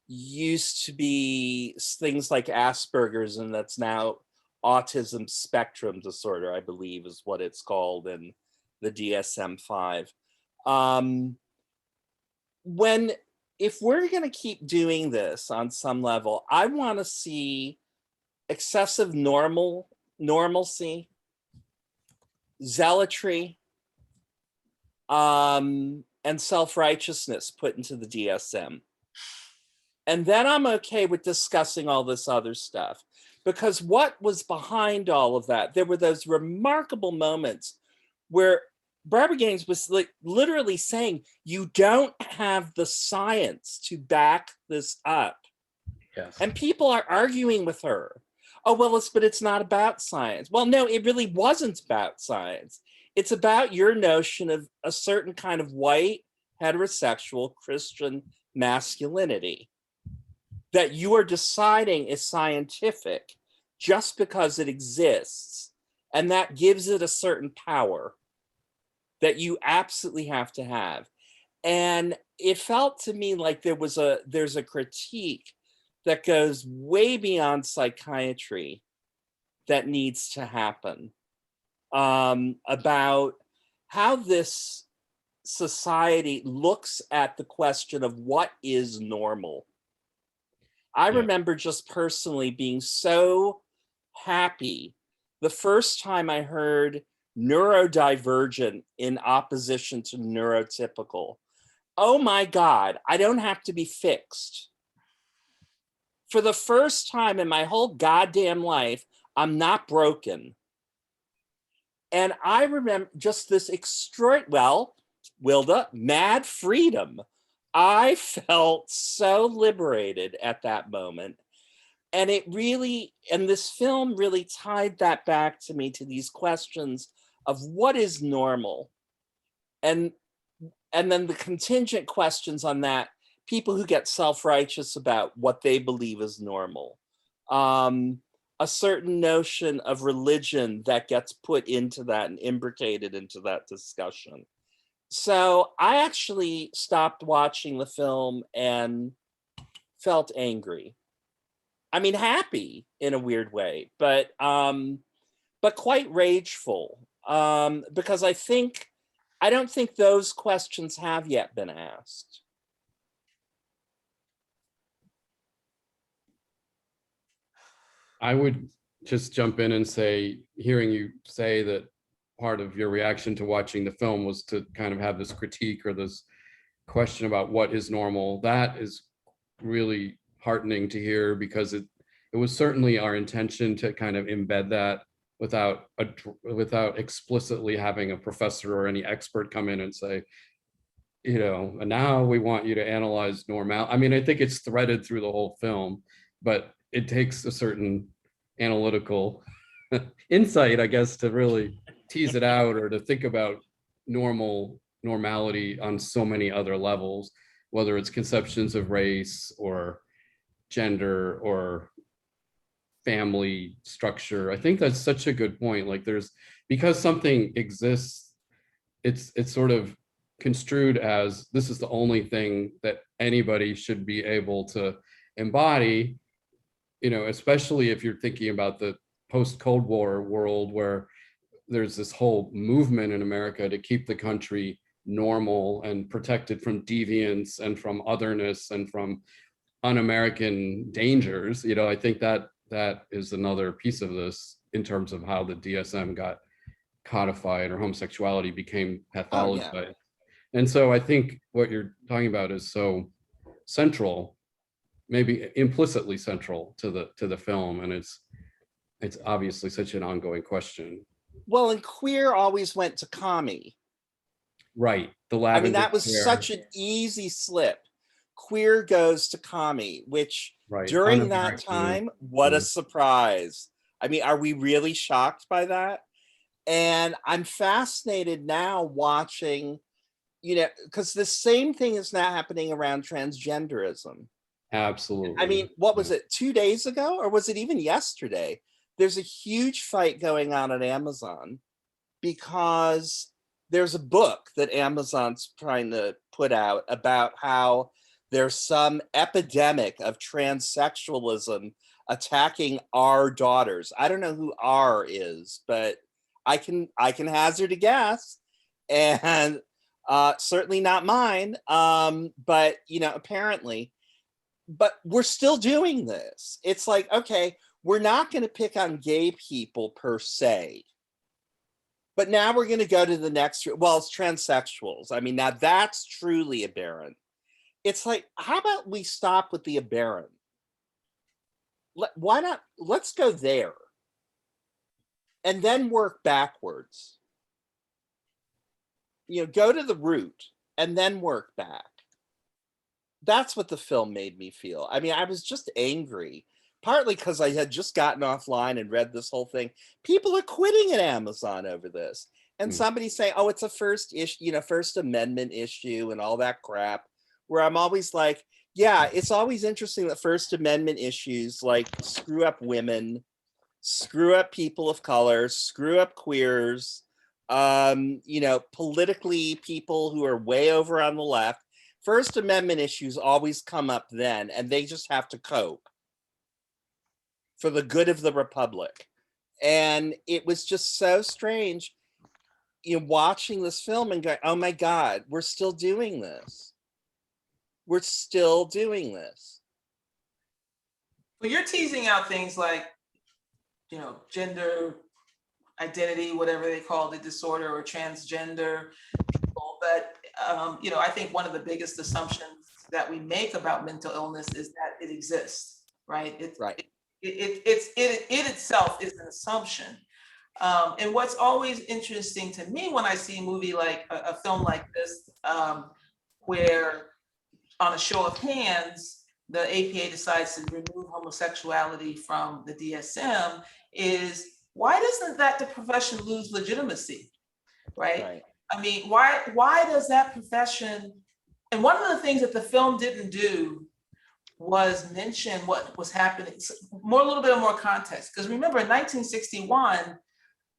used to be things like Asperger's, and that's now autism spectrum disorder, I believe is what it's called in the DSM-5. If we're going to keep doing this on some level, I want to see excessive normalcy, zealotry, and self-righteousness put into the DSM. And then I'm okay with discussing all this other stuff, because what was behind all of that, there were those remarkable moments where Barbara Gaines was like literally saying, you don't have the science to back this up. Yes. And people are arguing with her. Oh, well, but it's not about science. Well, no, it really wasn't about science. It's about your notion of a certain kind of white, heterosexual, Christian masculinity that you are deciding is scientific just because it exists. And that gives it a certain power that you absolutely have to have. And it felt to me like there's a critique that goes way beyond psychiatry that needs to happen, about how this society looks at the question of what is normal. I remember just personally being so happy the first time I heard neurodivergent in opposition to neurotypical. Oh my God, I don't have to be fixed. For the first time in my whole goddamn life, I'm not broken. And I remember just this Wilda, mad freedom. I felt so liberated at that moment. And this film really tied that back to me, to these questions of what is normal. And then the contingent questions on that, people who get self-righteous about what they believe is normal. A certain notion of religion that gets put into that and imbricated into that discussion. So I actually stopped watching the film and felt angry. I mean, happy in a weird way, but quite rageful, because I don't think those questions have yet been asked. I would just jump in and say, hearing you say that part of your reaction to watching the film was to kind of have this critique or this question about what is normal. That is really heartening to hear, because it was certainly our intention to kind of embed that without explicitly having a professor or any expert come in and say, you know, and now we want you to analyze normal. I mean, I think it's threaded through the whole film, but it takes a certain analytical insight, I guess, to really tease it out or to think about normality on so many other levels, whether it's conceptions of race or gender or family structure. I think that's such a good point. Like, because something exists, it's sort of construed as this is the only thing that anybody should be able to embody, you know, especially if you're thinking about the post-Cold War world where there's this whole movement in America to keep the country normal and protected from deviance and from otherness and from un-American dangers. You know, I think that is another piece of this in terms of how the DSM got codified or homosexuality became pathologized. Oh, yeah. And so I think what you're talking about is so central, maybe implicitly central to the film, and it's obviously such an ongoing question. Well, and queer always went to commie. Right. I mean, that was such an easy slip. Queer goes to commie, which during that time, what a surprise. I mean, are we really shocked by that? And I'm fascinated now watching, you know, because the same thing is now happening around transgenderism. Absolutely. I mean, what was it, 2 days ago, or was it even yesterday? There's a huge fight going on at Amazon because there's a book that Amazon's trying to put out about how there's some epidemic of transsexualism attacking our daughters. I don't know who R is, but I can hazard a guess, and certainly not mine. But you know, apparently, but we're still doing this. It's like, okay, we're not going to pick on gay people per se, but now we're going to go to the next. Well, it's transsexuals. I mean, now that's truly aberrant. It's like, how about we stop with the aberrant? Why not? Let's go there and then work backwards. You know, go to the root and then work back. That's what the film made me feel. I mean, I was just angry, partly because I had just gotten offline and read this whole thing. People are quitting at Amazon over this. And somebody saying, oh, it's a First Amendment issue and all that crap, where I'm always like, yeah, it's always interesting that First Amendment issues like screw up women, screw up people of color, screw up queers, you know, politically people who are way over on the left. First Amendment issues always come up then, and they just have to cope for the good of the Republic. And it was just so strange, you know, watching this film and going, oh my God, we're still doing this. We're still doing this. Well, you're teasing out things like, you know, gender identity, whatever they call the disorder, or transgender people. But, you know, I think one of the biggest assumptions that we make about mental illness is that it exists, right? It itself is an assumption. And what's always interesting to me when I see a movie like a film like this, where on a show of hands, the APA decides to remove homosexuality from the DSM, is why doesn't the profession lose legitimacy, right? I mean, why does that profession, and one of the things that the film didn't do was mention what was happening, a little bit more context. Because remember, in 1961,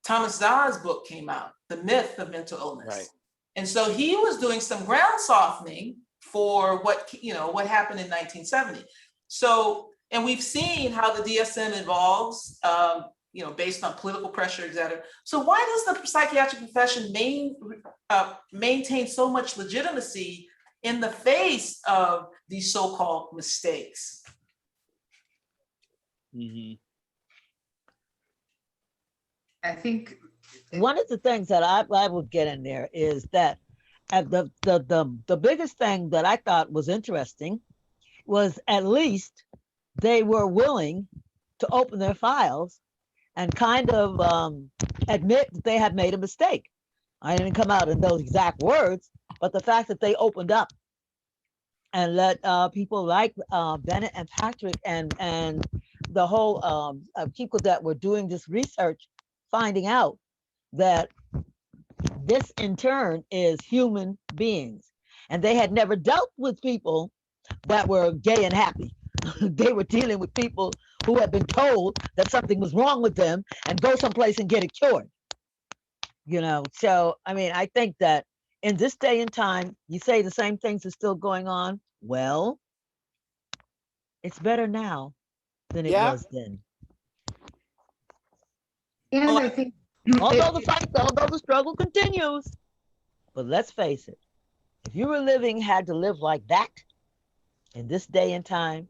Thomas Za's book came out, The Myth of Mental Illness. Right. And so he was doing some ground softening for what, you know, what happened in 1970. So, and we've seen how the DSM evolves, you know, based on political pressure, et cetera. So why does the psychiatric profession maintain so much legitimacy in the face of these so-called mistakes? Mm-hmm. I think one of the things that I would get in there is that the biggest thing that I thought was interesting was at least they were willing to open their files and kind of admit that they had made a mistake. I didn't come out in those exact words, but the fact that they opened up and let people like Bennett and Patrick and the whole people that were doing this research finding out that this in turn is human beings. And they had never dealt with people that were gay and happy. They were dealing with people who had been told that something was wrong with them and go someplace and get it cured. You know, so I mean, I think that in this day and time, you say the same things are still going on. Well, it's better now than it was then. And I think although the struggle continues, but let's face it, if you were had to live like that in this day and time,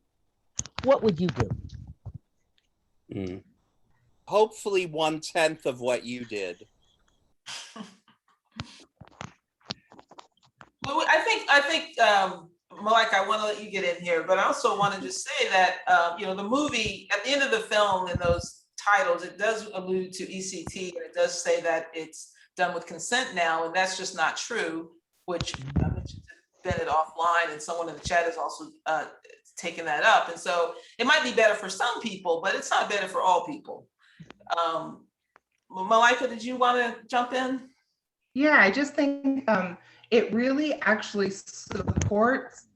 what would you do? Hopefully 1/10 of what you did. Well, I think, Malaika, I want to let you get in here, but I also want to just say that, you know, the movie at the end of the film in those titles, it does allude to ECT, and it does say that it's done with consent now, and that's just not true, which I mentioned to Bennett offline, and someone in the chat has also taken that up. And so it might be better for some people, but it's not better for all people. Malaika, did you want to jump in? Yeah, I just think it really actually supports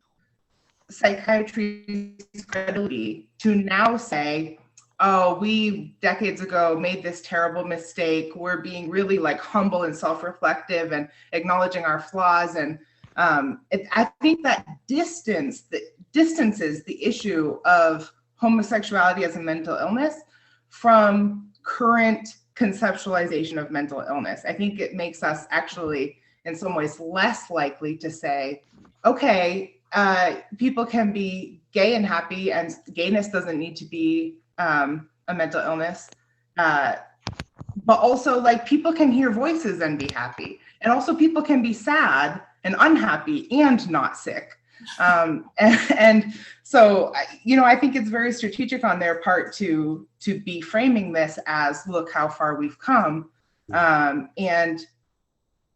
psychiatry's credibility to now say, oh, we decades ago made this terrible mistake. We're being really like humble and self-reflective and acknowledging our flaws. And I think that distances the issue of homosexuality as a mental illness from current conceptualization of mental illness. I think it makes us actually, in some ways, less likely to say, okay, people can be gay and happy, and gayness doesn't need to be a mental illness. But also, like, people can hear voices and be happy. And also people can be sad and unhappy and not sick. And so, you know, I think it's very strategic on their part to be framing this as, look how far we've come. And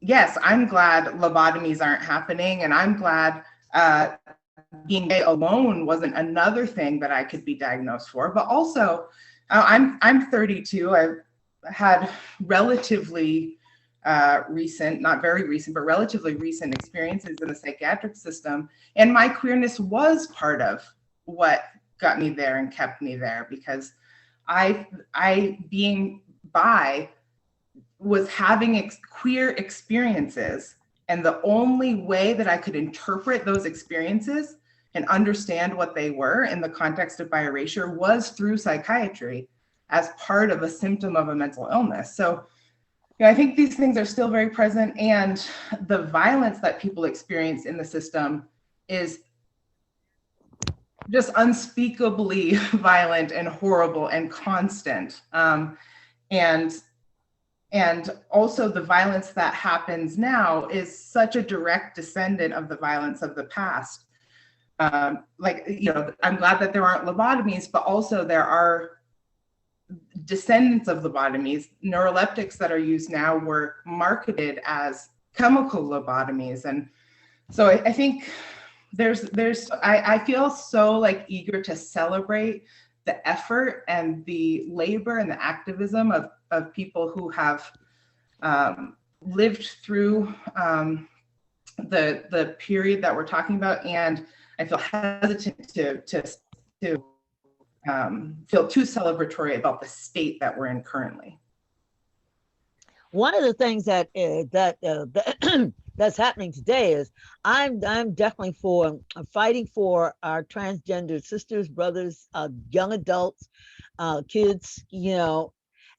yes, I'm glad lobotomies aren't happening, and I'm glad being gay alone wasn't another thing that I could be diagnosed for. But also, I'm 32. I've had relatively recent, not very recent, but relatively recent experiences in the psychiatric system. And my queerness was part of what got me there and kept me there, because I being bi was having queer experiences. And the only way that I could interpret those experiences and understand what they were in the context of bi erasure was through psychiatry as part of a symptom of a mental illness. So, you know, I think these things are still very present, and the violence that people experience in the system is just unspeakably violent and horrible and constant. And also the violence that happens now is such a direct descendant of the violence of the past. Like, you know, I'm glad that there aren't lobotomies, but also there are descendants of lobotomies. Neuroleptics that are used now were marketed as chemical lobotomies. And so I think I feel so like eager to celebrate the effort and the labor and the activism of people who have lived through the period that we're talking about. And I feel hesitant to feel too celebratory about the state that we're in currently. One of the things that that's happening today is I'm definitely for fighting for our transgender sisters, brothers, young adults, kids, you know,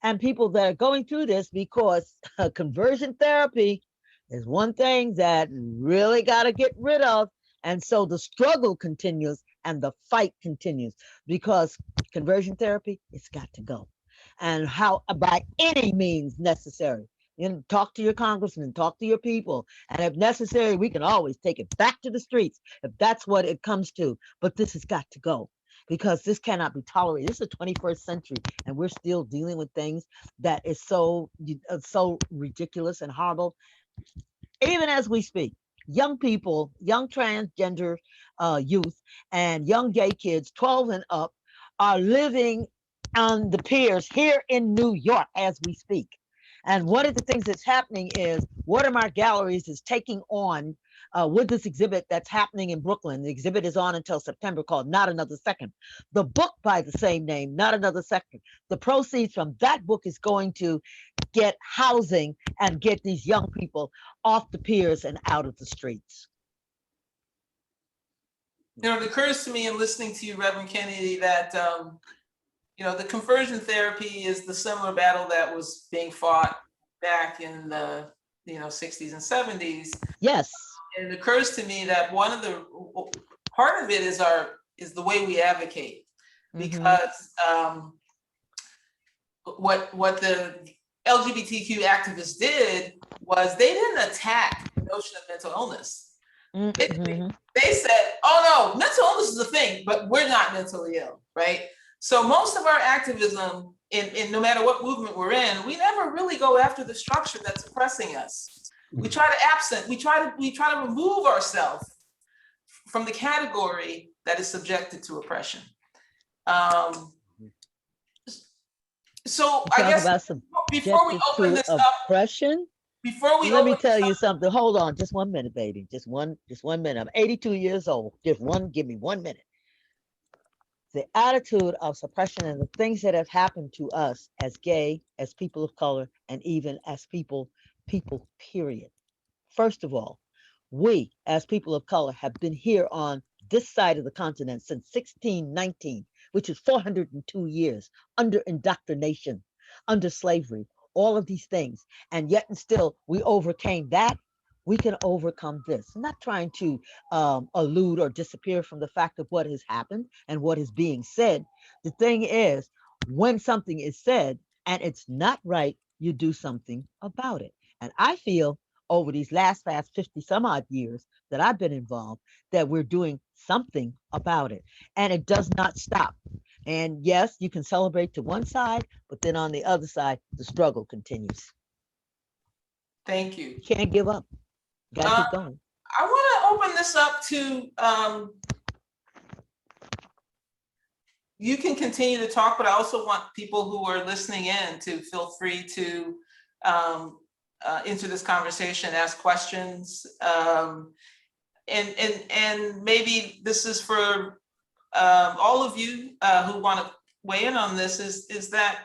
and people that are going through this, because conversion therapy is one thing that really got to get rid of. And so the struggle continues and the fight continues, because conversion therapy, it's got to go. And how, by any means necessary. You know, talk to your congressman, talk to your people. And if necessary, we can always take it back to the streets if that's what it comes to. But this has got to go, because this cannot be tolerated. This is the 21st century, and we're still dealing with things that is so ridiculous and horrible. Even as we speak, young people, young transgender youth, and young gay kids, 12 and up, are living on the piers here in New York as we speak. And one of the things that's happening is Watermark Galleries is taking on with this exhibit that's happening in Brooklyn. The exhibit is on until September, called Not Another Second. The book by the same name, Not Another Second. The proceeds from that book is going to get housing and get these young people off the piers and out of the streets. You know, it occurs to me in listening to you, Reverend Kennedy, that you know, the conversion therapy is the similar battle that was being fought back in the 60s and 70s. Yes. And it occurs to me that one of the part of it is the way we advocate, because what the LGBTQ activists did was they didn't attack the notion of mental illness. They said, oh no, mental illness is a thing, but we're not mentally ill, right? So most of our activism, in no matter what movement we're in, we never really go after the structure that's oppressing us. We try to remove ourselves from the category that is subjected to oppression. So I guess before we open this up, oppression. Before we Let me open tell this you up, something. Hold on, just 1 minute, baby. Just one minute. I'm 82 years old. Give me 1 minute. The attitude of suppression and the things that have happened to us as gay, as people of color, and even as people, period. First of all, we as people of color have been here on this side of the continent since 1619, which is 402 years under indoctrination, under slavery, all of these things. And yet and still we overcame that. We can overcome this. I'm not trying to elude or disappear from the fact of what has happened and what is being said. The thing is, when something is said and it's not right, you do something about it. And I feel over these last 50 some odd years that I've been involved, that we're doing something about it. And it does not stop. And yes, you can celebrate to one side, but then on the other side, the struggle continues. thank you. You can't give up. You gotta keep going. I want to open this up to, you can continue to talk, but I also want people who are listening in to feel free to enter this conversation, ask questions. And maybe this is for all of you who want to weigh in on this, is that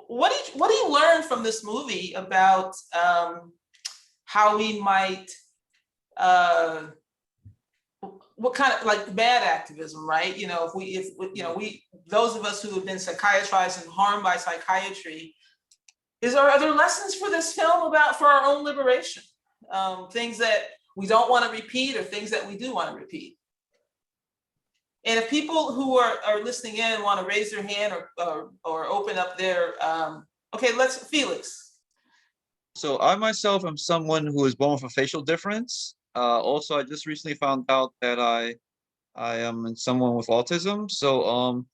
what do you learn from this movie about how we might what kind of like bad activism, right? You know, if those of us who have been psychiatrized and harmed by psychiatry, are there lessons for this film for our own liberation? Things that we don't want to repeat or things that we do want to repeat? And if people who are listening in want to raise their hand or open up their, okay, Felix. So I myself am someone who is born with a facial difference. Also, I just recently found out that I am someone with autism. So,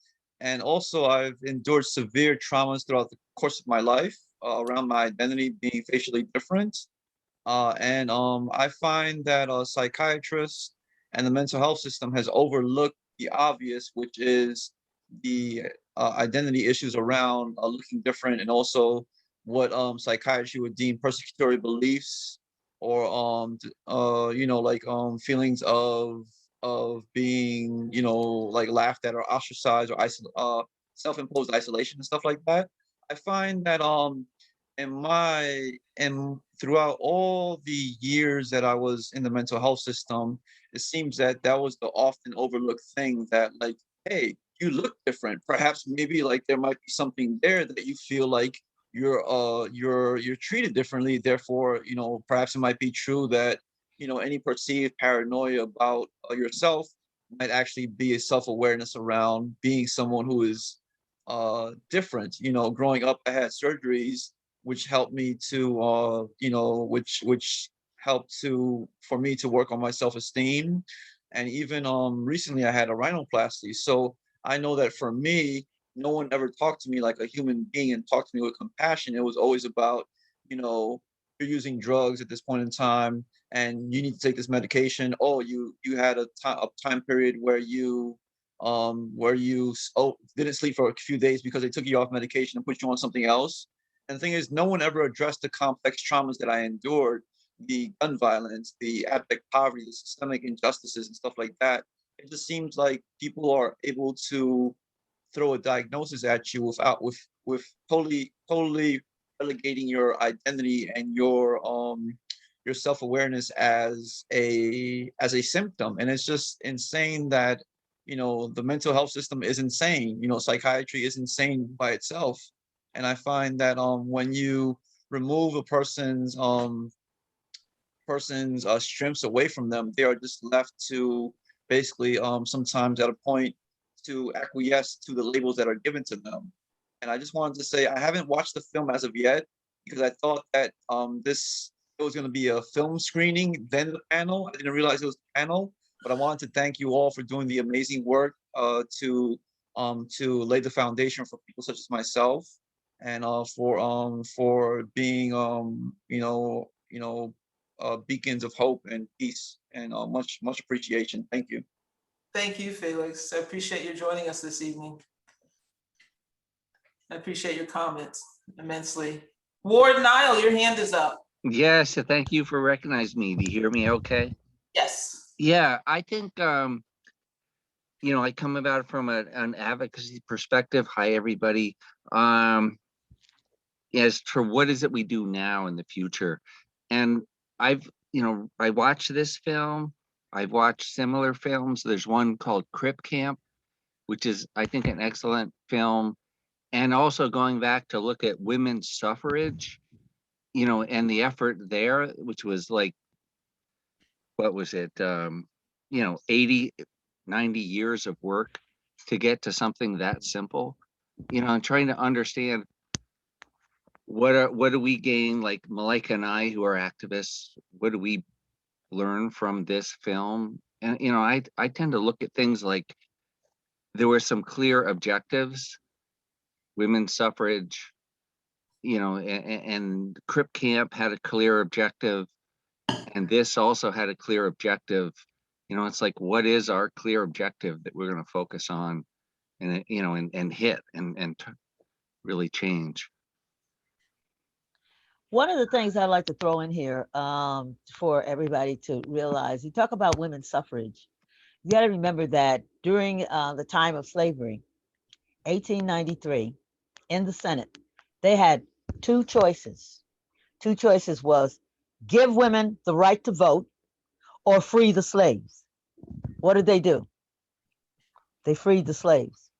and also I've endured severe traumas throughout the course of my life around my identity being facially different. And I find that psychiatrists and the mental health system has overlooked the obvious, which is the identity issues around looking different, and also what psychiatry would deem persecutory beliefs, or feelings of being like laughed at or ostracized, or self-imposed isolation and stuff like that. I find that throughout all the years that I was in the mental health system, it seems that was the often overlooked thing, that like, hey, you look different. Perhaps maybe like there might be something there that you feel like you're treated differently. Therefore, perhaps it might be true that any perceived paranoia about yourself might actually be a self-awareness around being someone who is different. Growing up, I had surgeries which helped me to which helped for me to work on my self-esteem. And even recently I had a rhinoplasty. So I know that for me, no one ever talked to me like a human being and talked to me with compassion. It was always about, you're using drugs at this point in time and you need to take this medication. Oh, you had a time period where you didn't sleep for a few days because they took you off medication and put you on something else. And the thing is, no one ever addressed the complex traumas that I endured, the gun violence, the abject poverty, the systemic injustices and stuff like that. It just seems like people are able to throw a diagnosis at you with totally relegating your identity and your self-awareness as a symptom. And it's just insane that the mental health system is insane. Psychiatry is insane by itself. And I find that when you remove a person's strengths away from them, they are just left to basically sometimes at a point to acquiesce to the labels that are given to them. And I just wanted to say, I haven't watched the film as of yet, because I thought that it was going to be a film screening, then the panel. I didn't realize it was a panel, but I wanted to thank you all for doing the amazing work to lay the foundation for people such as myself, and for being beacons of hope and peace, and much appreciation. Thank you. Thank you, Felix. I appreciate you joining us this evening. I appreciate your comments immensely. Ward Nile, your hand is up. Yes, thank you for recognizing me. Do you hear me okay? Yes. Yeah, I think, I come about it from an advocacy perspective. Hi, everybody. As for what is it we do now in the future. And I watched this film. I've watched similar films. There's one called Crip Camp, which is, I think, an excellent film. And also going back to look at women's suffrage, and the effort there, which was like, what was it? 80, 90 years of work to get to something that simple, and trying to understand what do we gain, like Malaika and I, who are activists, what do we learn from this film? And, I tend to look at things like there were some clear objectives, women's suffrage, and Crip Camp had a clear objective. And this also had a clear objective. It's like, what is our clear objective that we're going to focus on and, and hit and really change? One of the things I like to throw in here for everybody to realize, you talk about women's suffrage. You got to remember that during the time of slavery, 1893, in the Senate, they had two choices. Two choices was give women the right to vote or free the slaves. What did they do? They freed the slaves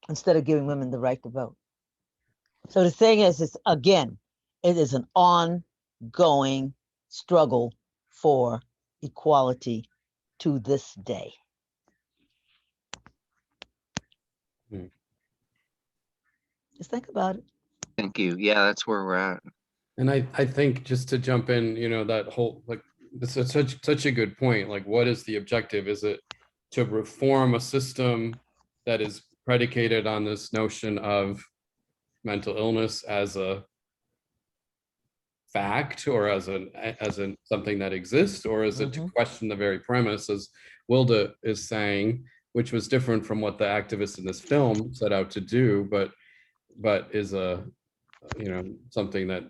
instead of giving women the right to vote. So the thing is, it is an ongoing struggle for equality to this day. Just think about it. Thank you. Yeah, that's where we're at. And I think, just to jump in, that whole, like, this is such a good point. Like, what is the objective? Is it to reform a system that is predicated on this notion of mental illness as a fact, or as something that exists, or is it to question the very premise, as Wilda is saying, which was different from what the activists in this film set out to do, but is something that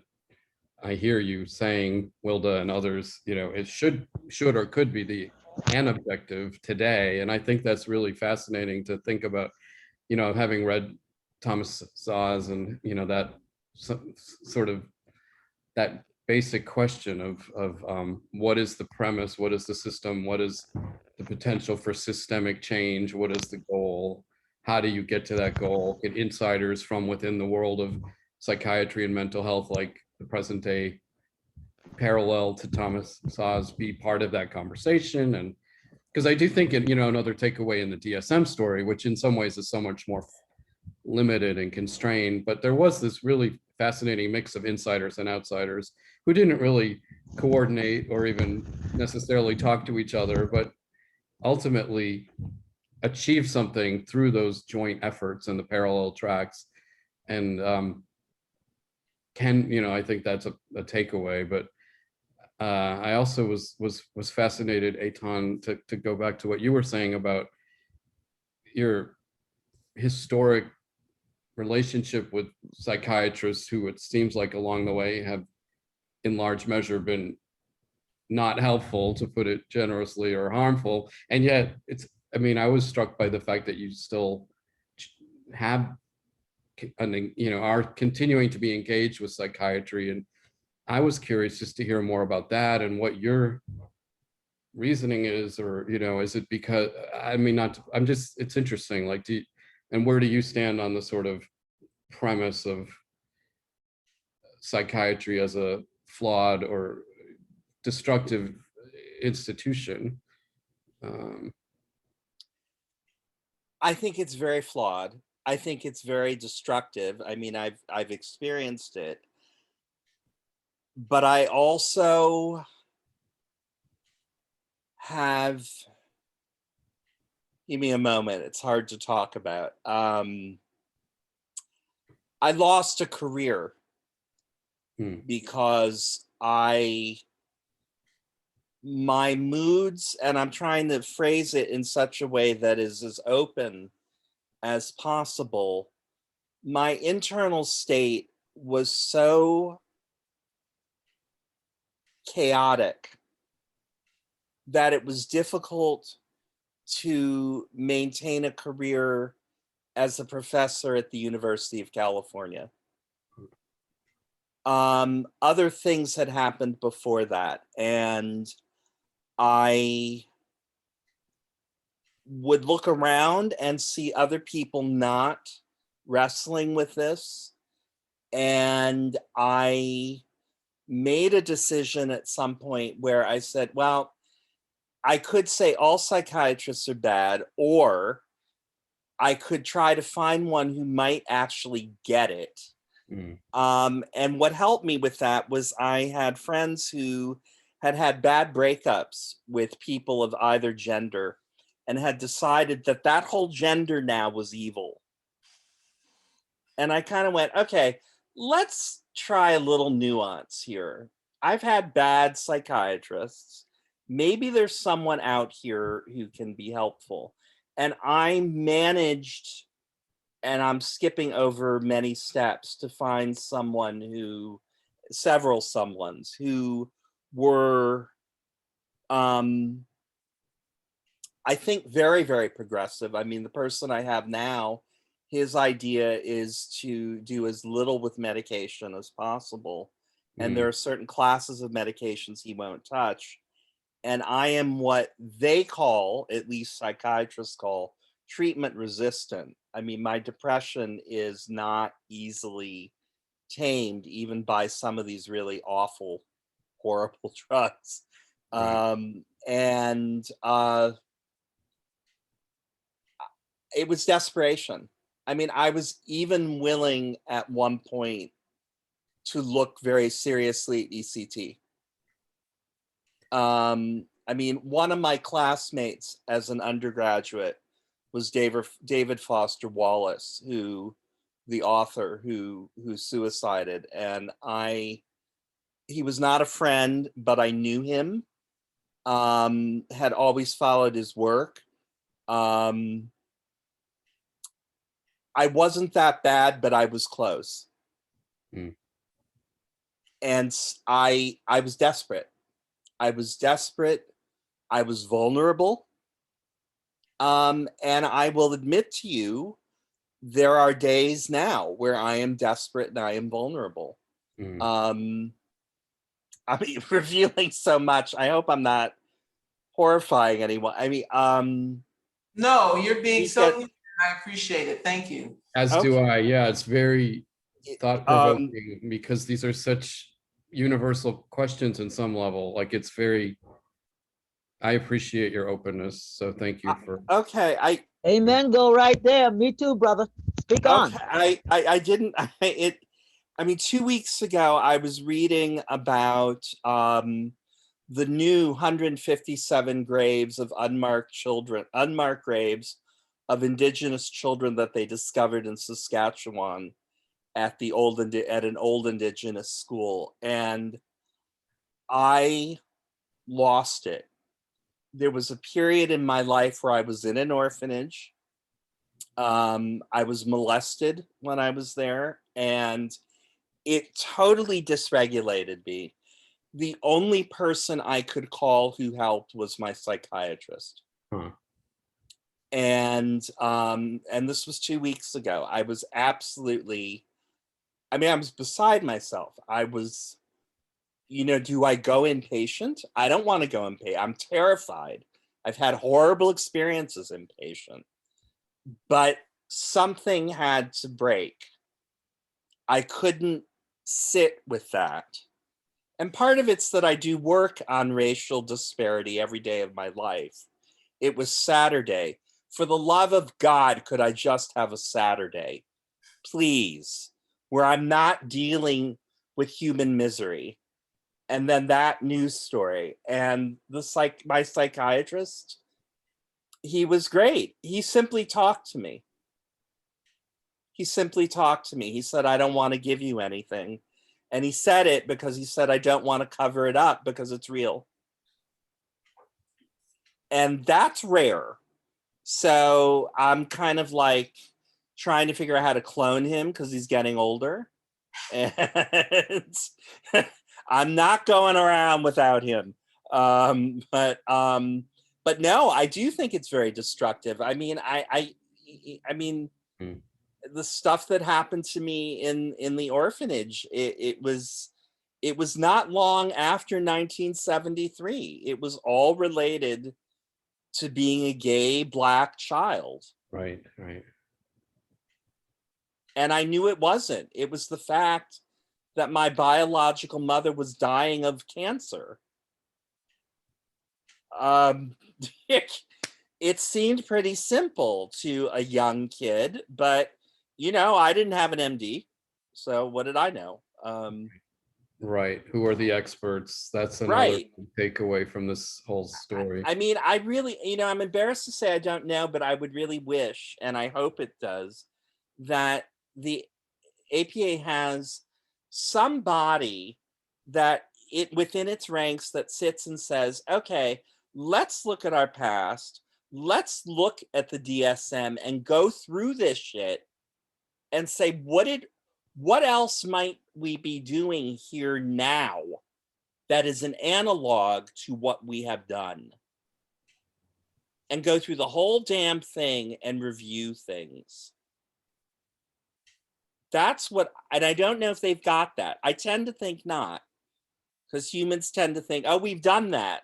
I hear you saying, Wilda and others, it should or could be an objective today. And I think that's really fascinating to think about, having read Thomas Szasz and, that sort of that basic question of what is the premise, what is the system, what is the potential for systemic change, what is the goal, how do you get to that goal? Get insiders from within the world of psychiatry and mental health, like the present day parallel to Thomas Szasz, be part of that conversation. And because I do think, another takeaway in the DSM story, which in some ways is so much more limited and constrained, but there was this really fascinating mix of insiders and outsiders who didn't really coordinate or even necessarily talk to each other, but ultimately achieve something through those joint efforts and the parallel tracks. And I think that's a takeaway. But I also was fascinated, Etan, to go back to what you were saying about your historic relationship with psychiatrists who, it seems like along the way, have in large measure been not helpful, to put it generously, or harmful. And yet I was struck by the fact that you still have are continuing to be engaged with psychiatry. And I was curious just to hear more about that and what your reasoning is, or, is it because, it's interesting, like, and where do you stand on the sort of premise of psychiatry as a flawed or destructive institution? I think it's very flawed. I think it's very destructive. I've experienced it, but I also have, give me a moment, it's hard to talk about. I lost a career because my moods, and I'm trying to phrase it in such a way that is as open as possible, my internal state was so chaotic, that it was difficult to maintain a career as a professor at the University of California. Other things had happened before that, and I would look around and see other people not wrestling with this. And I made a decision at some point where I said, well, I could say all psychiatrists are bad, or I could try to find one who might actually get it. And what helped me with that was I had friends who had had bad breakups with people of either gender and had decided that that whole gender now was evil. And I kind of went, okay, let's try a little nuance here. I've had bad psychiatrists. Maybe there's someone out here who can be helpful. And I managed, and I'm skipping over many steps, to find someone who, several someones who were, I think, very, very progressive. I mean, the person I have now, his idea is to do as little with medication as possible. And there are certain classes of medications he won't touch. And I am what they call, at least psychiatrists call, treatment resistant. I mean, my depression is not easily tamed, even by some of these really awful, horrible drugs. It was desperation. I mean, I was even willing at one point to look very seriously at ECT. I mean, one of my classmates as an undergraduate was David Foster Wallace, the author who suicided. And he was not a friend, but I knew him, had always followed his work. I wasn't that bad, but I was close. And I was desperate. I was desperate. I was vulnerable. And I will admit to you, there are days now where I am desperate and I am vulnerable. I mean, revealing so much. I hope I'm not horrifying anyone. I mean, no, you're being so, I appreciate it. Thank you. As do I. Yeah, it's very thought-provoking because these are such universal questions in some level. Like, it's very, I appreciate your openness. So thank you for. Okay. Amen. Go right there. Me too, brother. Speak on. I mean, 2 weeks ago, I was reading about the new 157 graves of unmarked graves of Indigenous children that they discovered in Saskatchewan at an old Indigenous school. And I lost it. There was a period in my life where I was in an orphanage. I was molested when I was there, and it totally dysregulated me. The only person I could call who helped was my psychiatrist. And this was 2 weeks ago. I was absolutely, I mean, I was beside myself. I was, do I go inpatient? I don't want to go inpatient. I'm terrified. I've had horrible experiences inpatient, but something had to break. I couldn't sit with that. And part of it's that I do work on racial disparity every day of my life. It was Saturday. For the love of God, could I just have a Saturday, please, where I'm not dealing with human misery? And then that news story. And my psychiatrist, he was great. He simply talked to me. He said, I don't want to give you anything. And he said it because he said, I don't want to cover it up because it's real. And that's rare. So I'm kind of like trying to figure out how to clone him because he's getting older. And I'm not going around without him. But no, I do think it's very destructive. I mean, I mean, the stuff that happened to me in the orphanage, it was not long after 1973. It was all related to being a gay Black child. Right. And I knew it wasn't. It was the fact that my biological mother was dying of cancer. It seemed pretty simple to a young kid, but I didn't have an MD, so what did I know? Right. Who are the experts? That's another Right. takeaway from this whole story. I mean, I really, I'm embarrassed to say I don't know, but I would really wish, and I hope it does, that the APA has somebody that within its ranks that sits and says, okay, let's look at our past. Let's look at the DSM and go through this shit and say, what else might we be doing here now that is an analog to what we have done? And go through the whole damn thing and review things. That's what, and I don't know if they've got that. I tend to think not, because humans tend to think, oh, we've done that.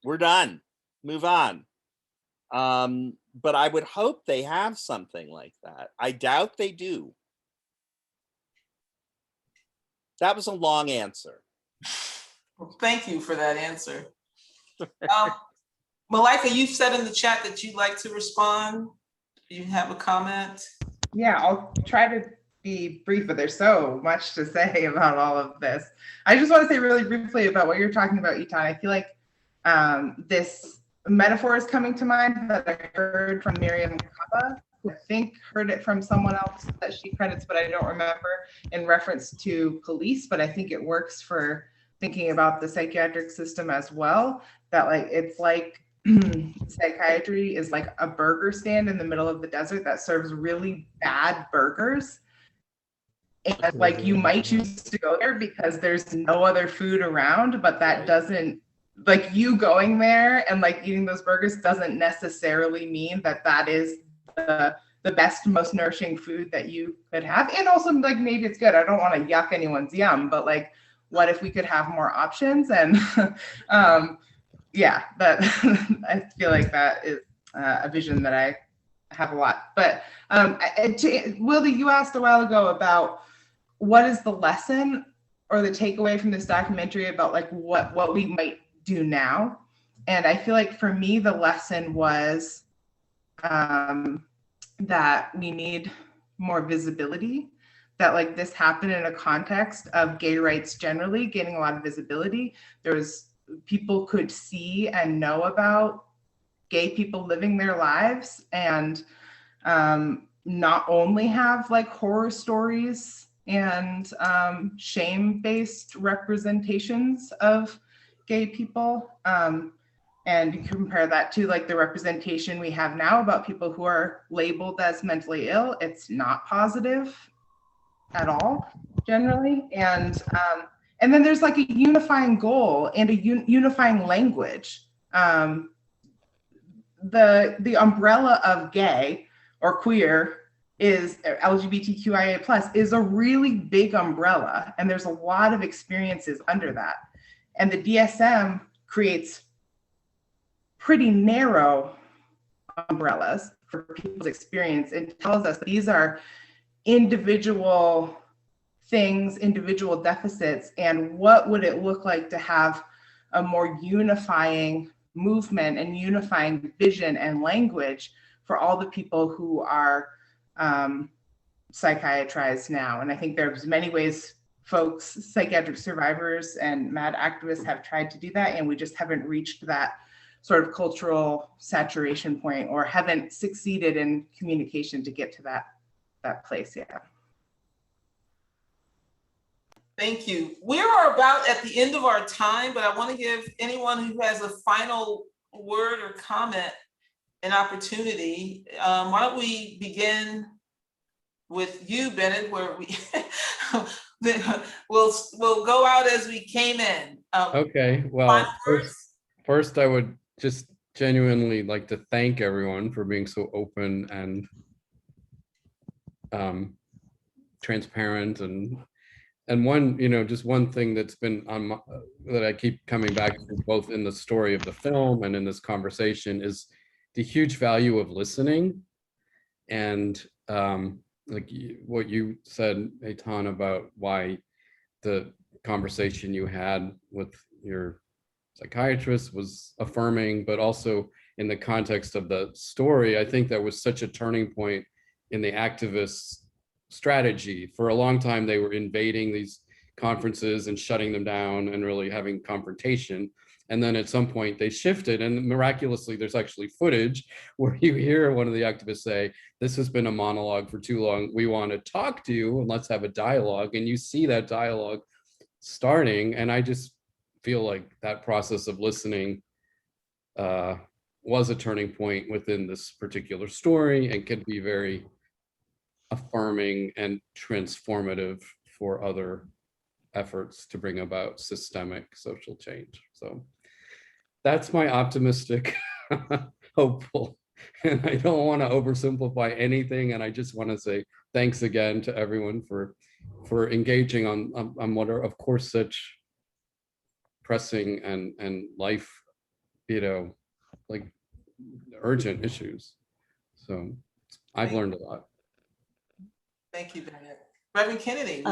We're done. Move on. But I would hope they have something like that. I doubt they do. That was a long answer. Well, thank you for that answer. Malaika, you said in the chat that you'd like to respond. You have a comment? Yeah, I'll try to be brief, but there's so much to say about all of this. I just want to say really briefly about what you're talking about, Etan. I feel like this metaphor is coming to mind that I heard from Miriam Kaba, who I think heard it from someone else that she credits, but I don't remember, in reference to police, but I think it works for thinking about the psychiatric system as well, that it's like psychiatry is like a burger stand in the middle of the desert that serves really bad burgers. And you might choose to go there because there's no other food around, but that doesn't, you going there and eating those burgers doesn't necessarily mean that that is the best, most nourishing food that you could have. And also maybe it's good. I don't want to yuck anyone's yum, but what if we could have more options? And yeah, that I feel like that is a vision that I have a lot. But Wildy, you asked a while ago about what is the lesson or the takeaway from this documentary about what we might do now. And I feel like for me, the lesson was that we need more visibility, that this happened in a context of gay rights generally getting a lot of visibility. People could see and know about gay people living their lives and not only have horror stories and shame-based representations of gay people. And you compare that to the representation we have now about people who are labeled as mentally ill. It's not positive at all, generally. And then there's a unifying goal and a unifying language. The umbrella of gay or queer is LGBTQIA+ is a really big umbrella, and there's a lot of experiences under that. And the DSM creates pretty narrow umbrellas for people's experience and tells us that these are individual things, individual deficits, and what would it look like to have a more unifying movement and unifying vision and language for all the people who are psychiatrized now. And I think there's many ways folks, psychiatric survivors and MAD activists have tried to do that, and we just haven't reached that sort of cultural saturation point or haven't succeeded in communication to get to that place yet. Thank you. We are about at the end of our time, but I want to give anyone who has a final word or comment an opportunity. Why don't we begin with you, Bennett, where we'll go out as we came in. Okay, well, first I would just genuinely like to thank everyone for being so open and transparent, and one, just one thing that's been on my, that I keep coming back to, both in the story of the film and in this conversation, is the huge value of listening. And like what you said, Etan, about why the conversation you had with your psychiatrist was affirming, but also in the context of the story, I think that was such a turning point in the activists' strategy. For a long time, they were invading these conferences and shutting them down and really having confrontation. And then at some point they shifted, and miraculously there's actually footage where you hear one of the activists say, "This has been a monologue for too long. We want to talk to you and let's have a dialogue." And you see that dialogue starting. And I just feel like that process of listening was a turning point within this particular story and can be very affirming and transformative for other efforts to bring about systemic social change. So that's my optimistic, hopeful, and I don't want to oversimplify anything. And I just want to say thanks again to everyone for engaging on what are, of course, such pressing and life, like urgent issues. So I've learned a lot. Thank you, Bennett. Reverend Kennedy,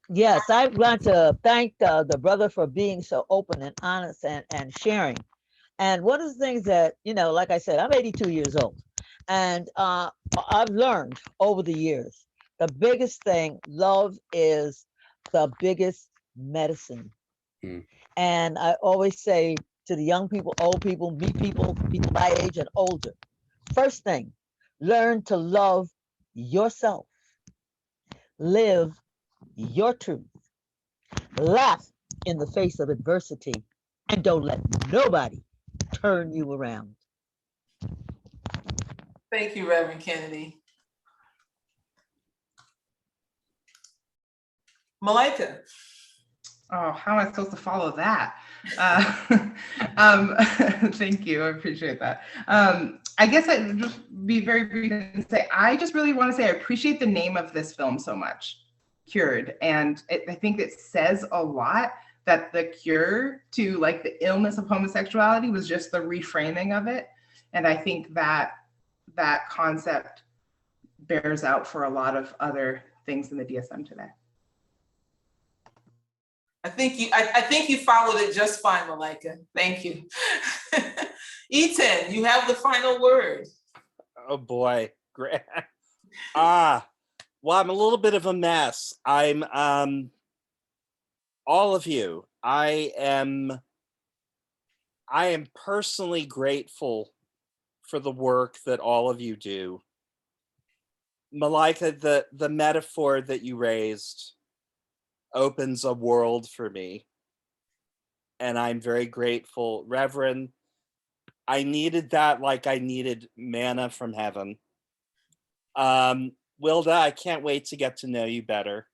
yes, I want to thank the brother for being so open and honest and sharing. And one of the things that, like I said, I'm 82 years old, and I've learned over the years, the biggest thing, love is the biggest medicine. And I always say to the young people, old people, me people my age and older, first thing, learn to love yourself. Live your truth. Laugh in the face of adversity, and don't let nobody turn you around. Thank you, Reverend Kennedy. Malaika. Oh, how am I supposed to follow that? Thank you, I appreciate that. I guess I'd just be very brief and say, I just really want to say I appreciate the name of this film so much, CURED. And I think it says a lot that the cure to like the illness of homosexuality was just the reframing of it. And I think that that concept bears out for a lot of other things in the DSM today. I think you followed it just fine, Malaika. Thank you. Etan, you have the final word. Oh boy, great. Well, I'm a little bit of a mess. I'm all of you. I am personally grateful for the work that all of you do. Malaika, the metaphor that you raised opens a world for me, and I'm very grateful. Reverend, I needed that like I needed manna from heaven. Wilda, I can't wait to get to know you better.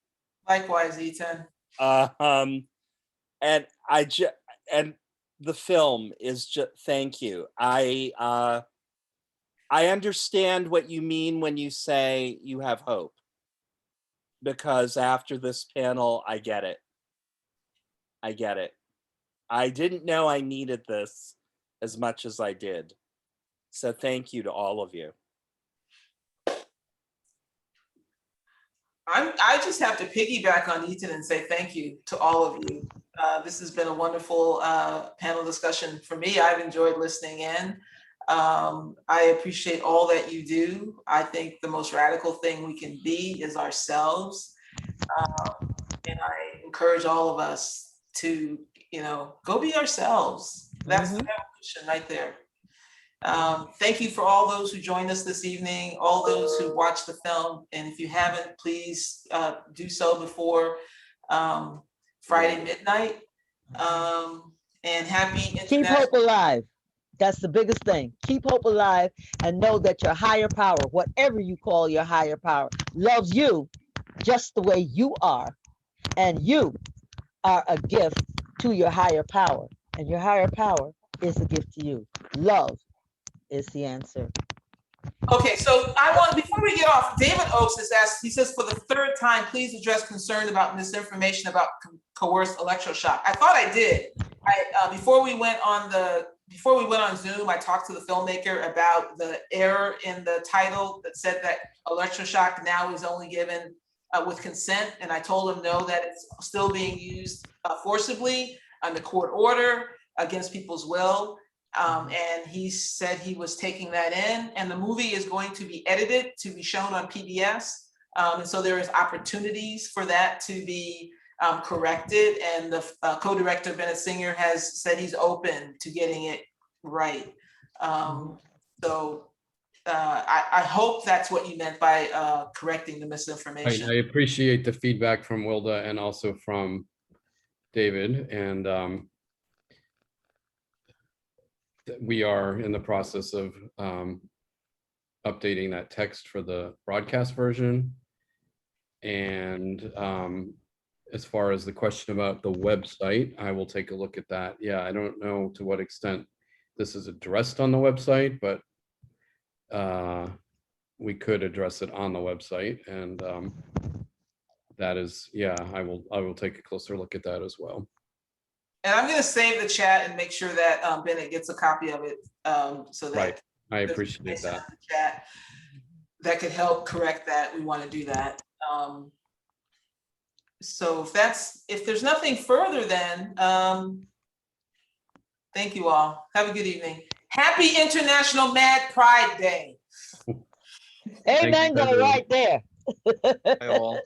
Likewise, Etan. And and the film is just, thank you. I understand what you mean when you say you have hope, because after this panel, I get it. I get it. I didn't know I needed this as much as I did. So thank you to all of you. I just have to piggyback on Etan and say thank you to all of you. This has been a wonderful panel discussion for me. I've enjoyed listening in. I appreciate all that you do. I think the most radical thing we can be is ourselves. And I encourage all of us to, go be ourselves. That's the revolution right there. Thank you for all those who joined us this evening, all those who watched the film. And if you haven't, please do so before Friday midnight. And happy Keep hope alive. That's the biggest thing. Keep hope alive and know that your higher power, whatever you call your higher power, loves you just the way you are. And you are a gift to your higher power. And your higher power is a gift to you. Love is the answer. Okay, so before we get off, David Oakes has asked, he says, for the third time, please address concern about misinformation about coerced electroshock. I thought I did. Before we went on Zoom, I talked to the filmmaker about the error in the title that said that electroshock now is only given with consent. And I told him no, that it's still being used forcibly under court order against people's will. And he said he was taking that in, and the movie is going to be edited to be shown on PBS. And so there is opportunities for that to be corrected. And the co-director, Bennett Singer, has said he's open to getting it right. So I hope that's what you meant by correcting the misinformation. I appreciate the feedback from Wilda and also from David. And we are in the process of updating that text for the broadcast version. And as far as the question about the website, I will take a look at that. Yeah, I don't know to what extent this is addressed on the website, but we could address it on the website. And that is, yeah, I will take a closer look at that as well. And I'm going to save the chat and make sure that Bennett gets a copy of it, so that right. I appreciate that. Chat that could help correct that. We want to do that. So if there's nothing further, then thank you all. Have a good evening. Happy International Mad Pride Day. Amen. Go right there. Bye all.